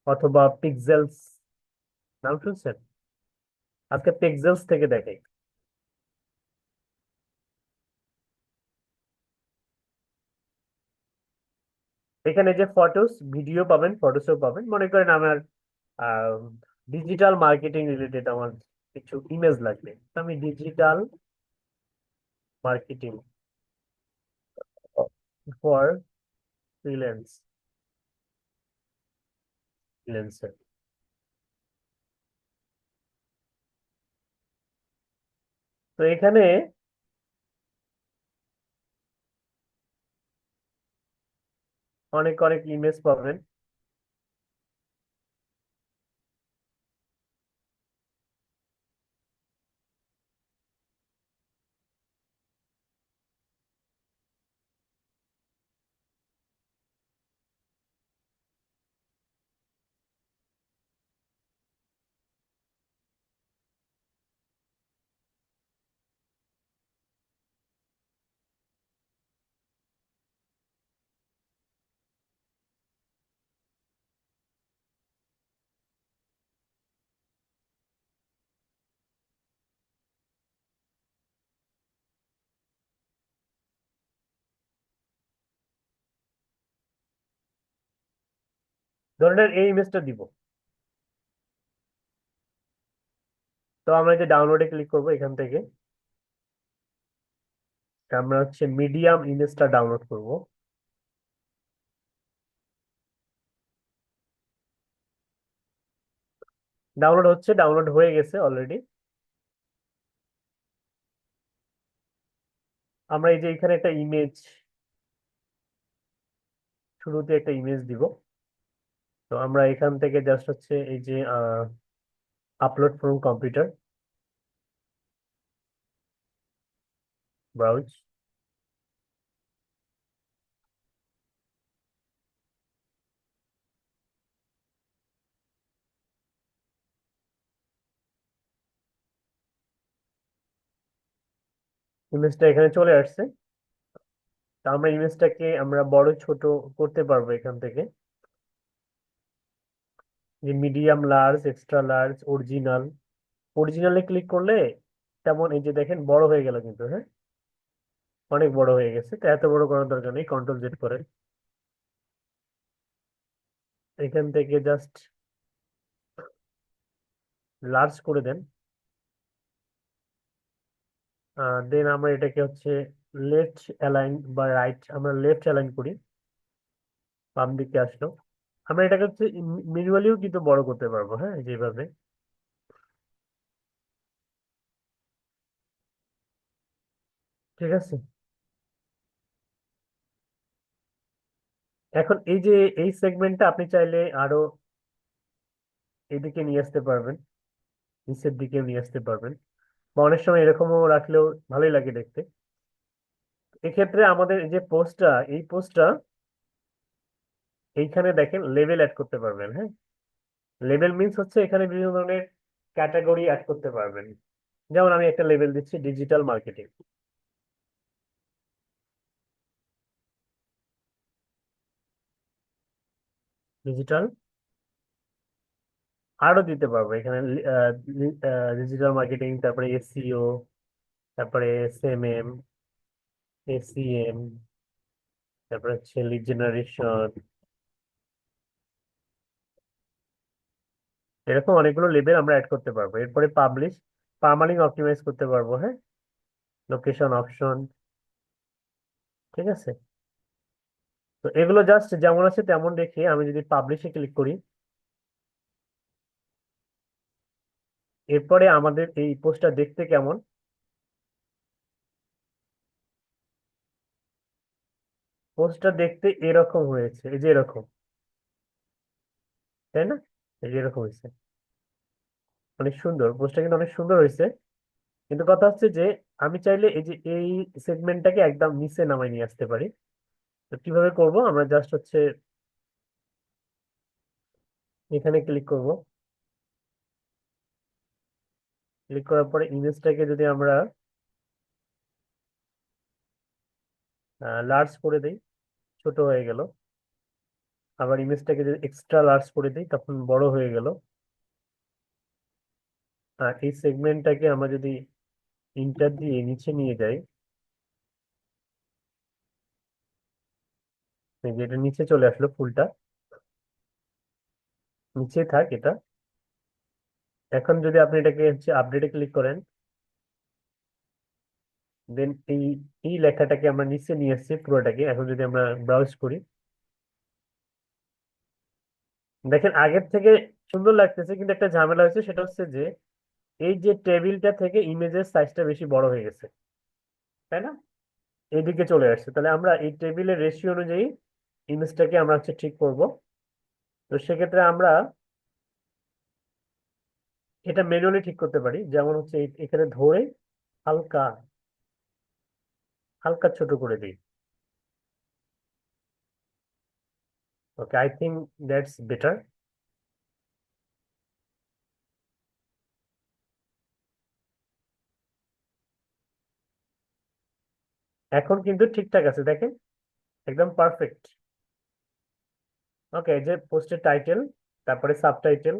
অথবা পিক্সেলস, নাম শুনছেন? আজকে পিক্সেলস থেকে দেখাই। এখানে যে ফটোস ভিডিও পাবেন, ফটোসও পাবেন। মনে করেন আমার ডিজিটাল মার্কেটিং রিলেটেড আমার কিছু ইমেজ লাগবে, তো আমি digital marketing for freelance freelancer. তো এখানে অনেক অনেক ইমেজ পাবেন। ধরনের এই ইমেজটা দিব। তো আমরা যে ডাউনলোডে ক্লিক করব এখান থেকে, আমরা হচ্ছে মিডিয়াম ইমেজটা ডাউনলোড করব। ডাউনলোড হচ্ছে, ডাউনলোড হয়ে গেছে অলরেডি। আমরা এই যে এখানে একটা ইমেজ, শুরুতে একটা ইমেজ দিব। তো আমরা এখান থেকে জাস্ট হচ্ছে এই যে আপলোড ফ্রম কম্পিউটার, ব্রাউজ। ইমেজটা এখানে চলে আসছে। তো আমরা ইমেজটাকে আমরা বড় ছোট করতে পারবো এখান থেকে, যে medium, large, extra large, original. অরিজিনালে ক্লিক করলে তেমন এই যে দেখেন বড় হয়ে গেল কিন্তু। হ্যাঁ, অনেক বড় হয়ে গেছে। তো এত বড় করার দরকার নেই, কন্ট্রোল জেড করে এখান থেকে জাস্ট লার্জ করে দেন। দেন আমরা এটাকে হচ্ছে লেফট অ্যালাইন বা রাইট, আমরা লেফট অ্যালাইন করি, বাম দিকে আসলো। আমরা এটাকে হচ্ছে ম্যানুয়ালিও কিন্তু বড় করতে পারবো, হ্যাঁ, যেভাবে। ঠিক আছে, এখন এই যে এই সেগমেন্টটা আপনি চাইলে আরো এদিকে নিয়ে আসতে পারবেন, নিচের দিকে নিয়ে আসতে পারবেন, বা অনেক সময় এরকমও রাখলেও ভালোই লাগে দেখতে। এক্ষেত্রে আমাদের এই যে পোস্টটা, এই পোস্টটা এইখানে দেখেন লেভেল অ্যাড করতে পারবেন। হ্যাঁ, লেভেল মিন্স হচ্ছে এখানে বিভিন্ন ধরনের ক্যাটাগরি অ্যাড করতে পারবেন। যেমন আমি একটা লেভেল দিচ্ছি ডিজিটাল মার্কেটিং। ডিজিটাল আরো দিতে পারবো এখানে, ডিজিটাল মার্কেটিং, তারপরে এসইও, তারপরে এসএমএম, এসিএম, তারপরে হচ্ছে লিড জেনারেশন, এরকম অনেকগুলো লেভেল আমরা অ্যাড করতে পারবো। এরপরে পাবলিশ, পার্মালিং অপটিমাইজ করতে পারবো। হ্যাঁ, লোকেশন অপশন, ঠিক আছে। তো এগুলো জাস্ট যেমন আছে তেমন রেখে আমি যদি পাবলিশে ক্লিক করি, এরপরে আমাদের এই পোস্টটা দেখতে কেমন, পোস্টটা দেখতে এরকম হয়েছে, এই যে এরকম, তাই না? এই যে এরকম হয়েছে, অনেক সুন্দর পোস্টটা, কিন্তু অনেক সুন্দর হয়েছে। কিন্তু কথা হচ্ছে যে আমি চাইলে এই যে এই সেগমেন্টটাকে একদম নিচে নামাই নিয়ে আসতে পারি। তো কিভাবে করব, আমরা জাস্ট হচ্ছে এখানে ক্লিক করব। ক্লিক করার পরে ইমেজটাকে যদি আমরা লার্জ করে দিই, ছোট হয়ে গেল। আবার ইমেজটাকে যদি এক্সট্রা লার্জ করে দিই তখন বড় হয়ে গেল। আর এই সেগমেন্টটাকে আমরা যদি ইন্টার দিয়ে নিচে নিয়ে যাই, এই যে এটা নিচে চলে আসলো ফুলটা, নিচে থাক এটা। এখন যদি আপনি এটাকে হচ্ছে আপডেটে ক্লিক করেন, দেন এই এই লেখাটাকে আমরা নিচে নিয়ে আসছি পুরোটাকে। এখন যদি আমরা ব্রাউজ করি, দেখেন আগের থেকে সুন্দর লাগতেছে, কিন্তু একটা ঝামেলা হয়েছে, সেটা হচ্ছে যে এই যে টেবিলটা থেকে ইমেজের সাইজটা বেশি বড় হয়ে গেছে, তাই না? এইদিকে চলে আসছে। তাহলে আমরা এই টেবিলের রেশিও অনুযায়ী ইমেজটাকে আমরা হচ্ছে ঠিক করব। তো সেক্ষেত্রে আমরা এটা ম্যানুয়ালি ঠিক করতে পারি। যেমন হচ্ছে এখানে ধরে হালকা হালকা ছোট করে দিই। ওকে, আই থিঙ্ক দ্যাটস বেটার। এখন কিন্তু ঠিকঠাক আছে, দেখেন একদম পারফেক্ট। ওকে, যে পোস্টের টাইটেল, তারপরে সাবটাইটেল,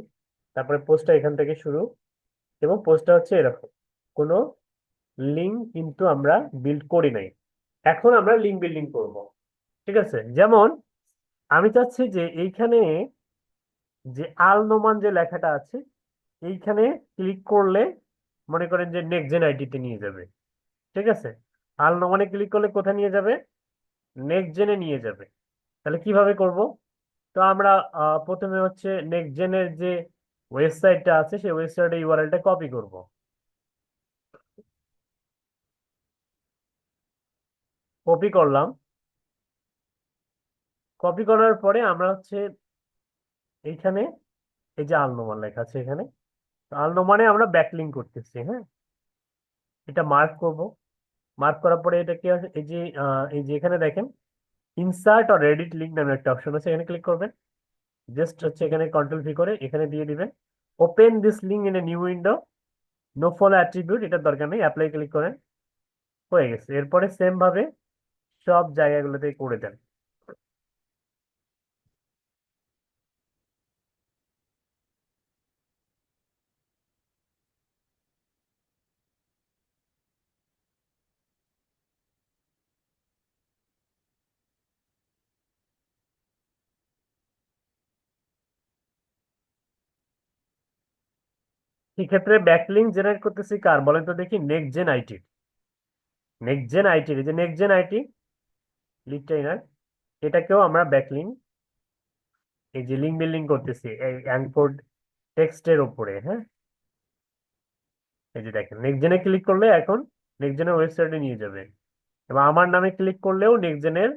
তারপরে পোস্টটা এখান থেকে শুরু, এবং পোস্টটা হচ্ছে এরকম। কোনো লিঙ্ক কিন্তু আমরা বিল্ড করি নাই। এখন আমরা লিঙ্ক বিল্ডিং করব, ঠিক আছে। যেমন আমি চাচ্ছি যে এইখানে যে আল নোমান যে লেখাটা আছে, এইখানে ক্লিক করলে মনে করেন যে নেক্সট জেন আইডিতে নিয়ে যাবে, ঠিক আছে। আল নোমানে ক্লিক করলে কোথায় নিয়ে যাবে? নেক্সট জেনে নিয়ে যাবে। তাহলে কিভাবে করব? তো আমরা প্রথমে হচ্ছে নেক্সট জেনের যে ওয়েবসাইটটা আছে সেই ওয়েবসাইটের ইউআরএলটা কপি করব। কপি করলাম। কপি করার পরে আমরা হচ্ছে এইখানে এই যে আলনোমান লেখা আছে এখানে, আলনোমানে আমরা ব্যাকলিঙ্ক করতেছি। হ্যাঁ, এটা মার্ক করব। মার্ক করার পরে এটা কি আছে, এই যে এখানে দেখেন ইনসার্ট অর এডিট লিঙ্ক নামে একটা অপশন আছে, এখানে ক্লিক করবেন। জাস্ট হচ্ছে এখানে কন্ট্রোল ভি করে এখানে দিয়ে দিবেন, open this link in a new window, no follow attribute, এটার দরকার নেই, অ্যাপ্লাই ক্লিক করেন। হয়ে গেছে। এরপরে সেম ভাবে সব জায়গাগুলোতে করে দেন। সেক্ষেত্রে ব্যাকলিঙ্ক জেনারেট করতেছি কার বলেন তো দেখি? Next gen IT. Next gen IT, এই যে Next gen IT lead trainer, এটাকেও আমরা ব্যাকলিঙ্ক, এই যে লিঙ্ক বিল্ডিং করতেছি এই অ্যাঙ্কর টেক্সটের উপরে। হ্যাঁ, এই যে দেখেন নেক্সট জেনে ক্লিক করলে এখন নেক্সট জেনের ওয়েবসাইটে নিয়ে যাবে, এবং আমার নামে ক্লিক করলেও নেক্সট জেনের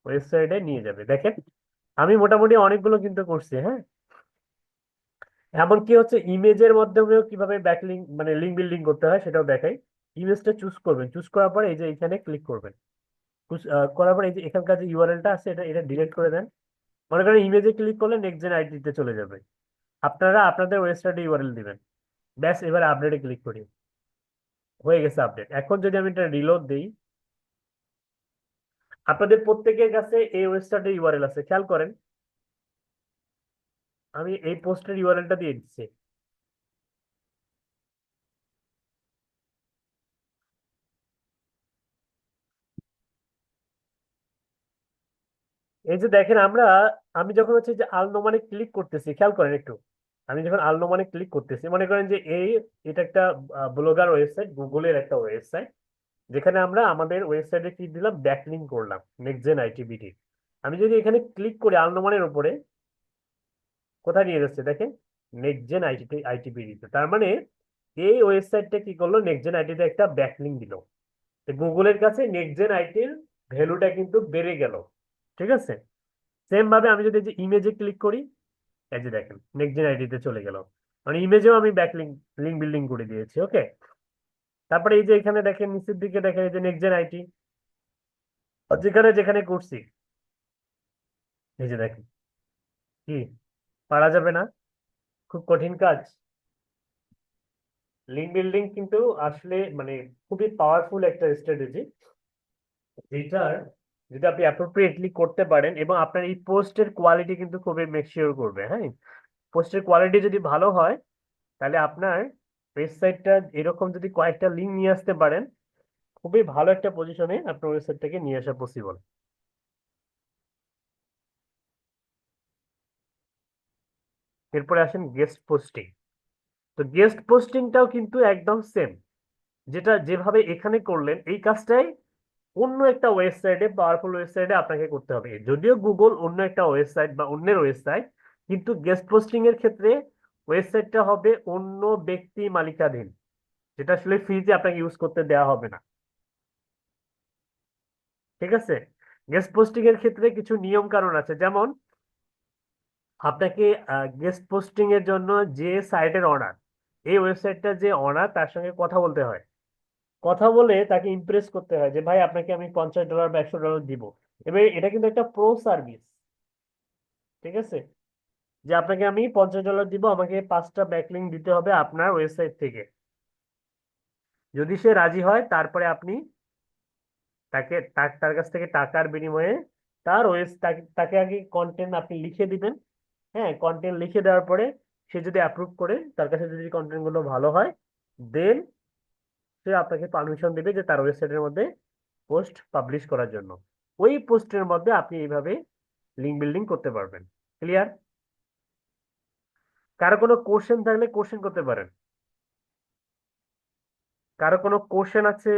ওয়েবসাইটে নিয়ে যাবে। দেখেন আমি মোটামুটি অনেকগুলো কিন্তু করছি। হ্যাঁ, এমনকি হচ্ছে ইমেজের মাধ্যমেও কিভাবে ব্যাকলিঙ্ক মানে লিঙ্ক বিল্ডিং করতে হয় সেটাও দেখাই। ইমেজটা চুজ করবেন, চুজ করার পরে এই যে এখানে ক্লিক করবেন। করার পরে এই যে এখানকার যে ইউআরএলটা আছে এটা এটা ডিলিট করে দেন। মনে করেন ইমেজে ক্লিক করলে নেক্সট জেন আইডিতে চলে যাবে। আপনারা আপনাদের ওয়েবসাইটে ইউআরএল দিবেন। ব্যাস, এবার আপডেটে ক্লিক করি। হয়ে গেছে আপডেট। এখন যদি আমি এটা রিলোড দিই, আপনাদের প্রত্যেকের কাছে এই ওয়েবসাইটের ইউআরএল আছে, খেয়াল করেন। আমি এই পোস্টের ইউআরএলটা দিয়ে দিচ্ছি। এই যে দেখেন, আমি যখন হচ্ছে যে আলনোমানে ক্লিক করতেছি, খেয়াল করেন একটু। আমি যখন আলনোমানে ক্লিক করতেছি, মনে করেন যে এটা একটা ব্লগার ওয়েবসাইট, গুগলের একটা ওয়েবসাইট, যেখানে আমরা আমাদের ওয়েবসাইটে কি দিলাম, ব্যাকলিঙ্ক করলাম নেক্সটজেন আইটিবিটি। আমি যদি এখানে ক্লিক করি আলনোমানের উপরে, কোথায় নিয়ে যাচ্ছে দেখেন, নেক্সটজেন আইটিবিটি। তার মানে এই ওয়েবসাইটটা কি করলো, নেক্সটজেন আইটিতে একটা ব্যাকলিঙ্ক দিল। গুগলের কাছে নেক্সটজেন আইটির ভ্যালুটা কিন্তু বেড়ে গেল। ঠিক আছে। সেম ভাবে আমি যদি এই যে ইমেজে ক্লিক করি, এই যে দেখেন নেক্সট জেন আইডিতে চলে গেল। মানে ইমেজেও আমি লিঙ্ক বিল্ডিং করে দিয়েছি। ওকে। তারপরে এই যে এখানে দেখেন নিচের দিকে দেখেন এই যে নেক্সট জেন আইটি, যেখানে যেখানে করছি, এই যে দেখেন, কি পারা যাবে না? খুব কঠিন কাজ। লিঙ্ক বিল্ডিং কিন্তু আসলে মানে খুবই পাওয়ারফুল একটা স্ট্র্যাটেজি, যেটার যদি আপনি অ্যাপ্রোপ্রিয়েটলি করতে পারেন, এবং আপনার এই পোস্টের কোয়ালিটি কিন্তু খুবই মেকশিওর করবে। হ্যাঁ, পোস্টের কোয়ালিটি যদি ভালো হয়, তাহলে আপনার ওয়েবসাইটটা এরকম যদি কয়েকটা লিঙ্ক নিয়ে আসতে পারেন, খুবই ভালো একটা পজিশনে আপনার ওয়েবসাইটটাকে নিয়ে আসা পসিবল। এরপরে আসেন গেস্ট পোস্টিং। তো গেস্ট পোস্টিংটাও কিন্তু একদম সেম, যেটা যেভাবে এখানে করলেন এই কাজটাই অন্য একটা ওয়েবসাইটে, পাওয়ারফুল ওয়েবসাইটে আপনাকে করতে হবে। যদিও গুগল অন্য একটা ওয়েবসাইট বা অন্যের ওয়েবসাইট, কিন্তু গেস্ট পোস্টিং এর ক্ষেত্রে ওয়েবসাইটটা হবে অন্য ব্যক্তি মালিকাধীন, যেটা আসলে ফ্রিতে আপনাকে ইউজ করতে দেওয়া হবে না। ঠিক আছে। গেস্ট পোস্টিং এর ক্ষেত্রে কিছু নিয়ম কানুন আছে, যেমন আপনাকে গেস্ট পোস্টিং এর জন্য যে সাইটের অনার, এই ওয়েবসাইটটা যে অনার, তার সঙ্গে কথা বলতে হয়। কথা বলে তাকে ইমপ্রেস করতে হয় যে ভাই আপনাকে আমি $50 বা $100 দিব। এবার এটা কিন্তু একটা প্রো সার্ভিস। ঠিক আছে। যে আপনাকে আমি $50 দিব, আমাকে 5টা ব্যাকলিঙ্ক দিতে হবে আপনার ওয়েবসাইট থেকে। যদি সে রাজি হয়, তারপরে আপনি তার কাছ থেকে টাকার বিনিময়ে তার ওয়েব তাকে আগে কন্টেন্ট আপনি লিখে দিবেন। হ্যাঁ, কন্টেন্ট লিখে দেওয়ার পরে সে যদি অ্যাপ্রুভ করে, তার কাছে যদি কন্টেন্ট গুলো ভালো হয়, দেন সে আপনাকে পারমিশন দিবে যে তার ওয়েবসাইটের মধ্যে পোস্ট পাবলিশ করার জন্য। ওই পোস্টের মধ্যে আপনি এইভাবে লিঙ্ক বিল্ডিং করতে পারবেন। ক্লিয়ার? কারো কোনো কোশ্চেন থাকলে কোশ্চেন করতে পারেন। কারো কোনো কোশ্চেন আছে?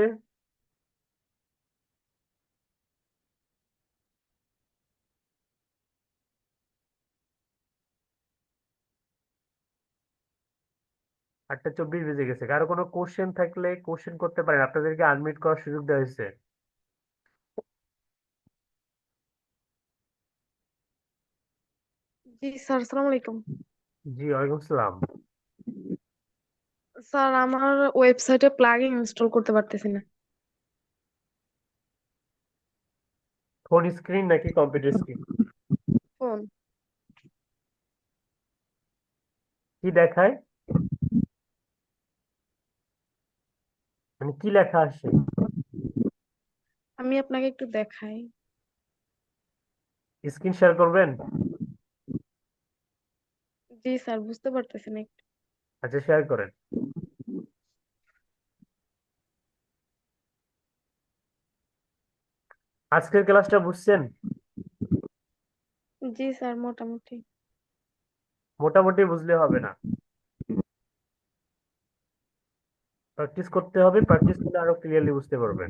আটটা 24 বেজে গেছে। কারো কোনো কোশ্চেন থাকলে কোশ্চেন করতে পারেন, আপনাদেরকে আনমিউট করার সুযোগ দেওয়া হয়েছে। জি স্যার, আসসালামু আলাইকুম। জি, ওয়ালাইকুম সালাম। স্যার, আমার ওয়েবসাইটে প্লাগইন ইনস্টল করতে পারতেছি না। ফোন স্ক্রিন নাকি কম্পিউটার স্ক্রিন? ফোন। কি দেখায়, মানে কি লেখা আসে? আমি আপনাকে একটু দেখাই। স্ক্রিন শেয়ার করবেন? জি স্যার, বুঝতে পারতেছি না একটু। আচ্ছা, শেয়ার করেন। আজকের ক্লাসটা বুঝছেন? জি স্যার, মোটামুটি। মোটামুটি বুঝলে হবে না, প্র্যাকটিস করতে হবে। প্র্যাকটিস করলে আরো ক্লিয়ারলি বুঝতে পারবেন।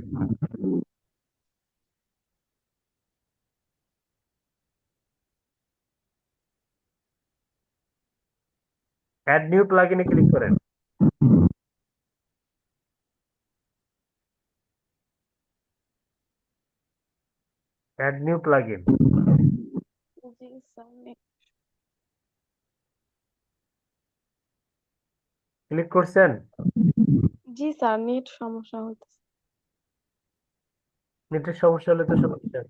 অ্যাড নিউ প্লাগইনে ক্লিক করেন। অ্যাড নিউ প্লাগইন জি স্যার, ক্লিক করছেন? জি স্যার, নেট সমস্যা হতেছে। নেটের সমস্যা হলে তো সমস্যা।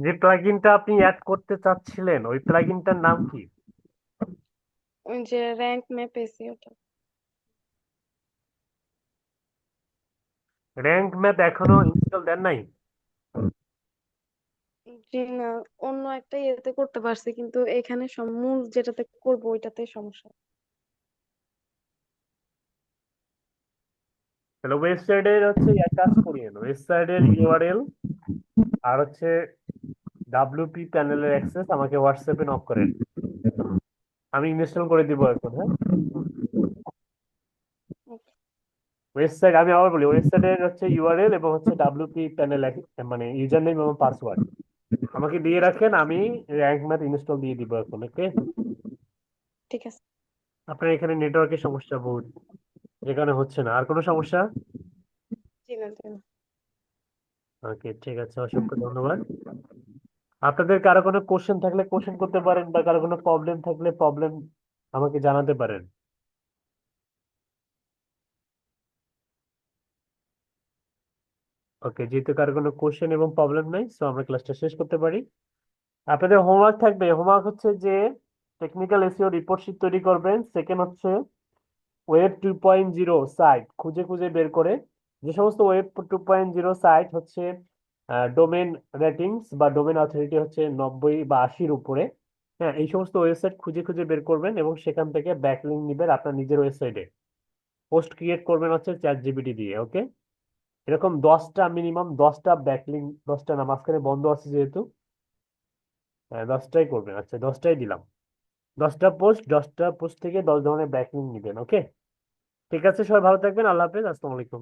যে প্লাগইনটা আপনি অ্যাড করতে চাচ্ছিলেন ওই প্লাগইনটার নাম কি? ওই যে র্যাঙ্ক ম্যাপ এসি ওটা। র্যাঙ্ক ম্যাথ এখনো ইনস্টল দেন নাই? জি না, অন্য একটা ইয়েতে করতে পারছি কিন্তু এখানে মূল যেটাতে করবো ওইটাতে সমস্যা। তাহলে ওয়েবসাইটের হচ্ছে এক কাজ করিয়েন, ওয়েবসাইটের ইউআরএল আর হচ্ছে ডাব্লিউপি প্যানেলের অ্যাক্সেস আমাকে হোয়াটসঅ্যাপে নক করেন, আমি ইনস্টল করে দিব এখন। হ্যাঁ, Okay, ওয়েবসাইট আমি আবার বলি, ওয়েবসাইটের হচ্ছে ইউআরএল এবং হচ্ছে ডাব্লিউপি প্যানেল মানে ইউজার নেম এবং পাসওয়ার্ড আমাকে দিয়ে বুঝতে রাখেন, পারছি। আমি র্যাঙ্ক ম্যাথ ইনস্টল দিয়ে দিব এখন। ওকে, ঠিক আছে। আপনার এখানে নেটওয়ার্কের সমস্যা বহুত, যেখানে হচ্ছে না। আর কোনো সমস্যা? জি না, জি না। ওকে, ঠিক আছে, অসংখ্য ধন্যবাদ। আপনাদের কারো কোনো কোশ্চেন থাকলে কোশ্চেন করতে পারেন, বা কারো কোনো প্রবলেম থাকলে প্রবলেম আমাকে জানাতে পারেন। ওকে, যেহেতু কারো কোনো কোশ্চেন এবং প্রবলেম নাই, সো আমরা ক্লাসটা শেষ করতে পারি। আপনাদের হোমওয়ার্ক থাকবে, হোমওয়ার্ক হচ্ছে যে টেকনিক্যাল এসইও রিপোর্ট শিট তৈরি করবেন। সেকেন্ড হচ্ছে ওয়েব 2.0 সাইট খুঁজে খুঁজে বের করে, যে সমস্ত ওয়েব 2.0 সাইট হচ্ছে ডোমেন রেটিংস বা ডোমেন অথরিটি হচ্ছে 90 বা 80-র উপরে, হ্যাঁ, এই সমস্ত ওয়েবসাইট খুঁজে খুঁজে বের করবেন এবং সেখান থেকে ব্যাকলিঙ্ক নেবেন আপনার নিজের ওয়েবসাইটে, পোস্ট ক্রিয়েট করবেন হচ্ছে চ্যাট জিপিটি দিয়ে। ওকে, এরকম 10টা, মিনিমাম 10টা ব্যাকলিঙ্ক, 10টা না, মাঝখানে বন্ধ আছে যেহেতু, 10টাই করবেন। আচ্ছা, 10টাই দিলাম। 10টা পোস্ট থেকে 10 ধরনের ব্যাকলিঙ্ক নেবেন। ওকে, ঠিক আছে, সবাই ভালো থাকবেন, আল্লাহ হাফেজ, আসসালামু আলাইকুম।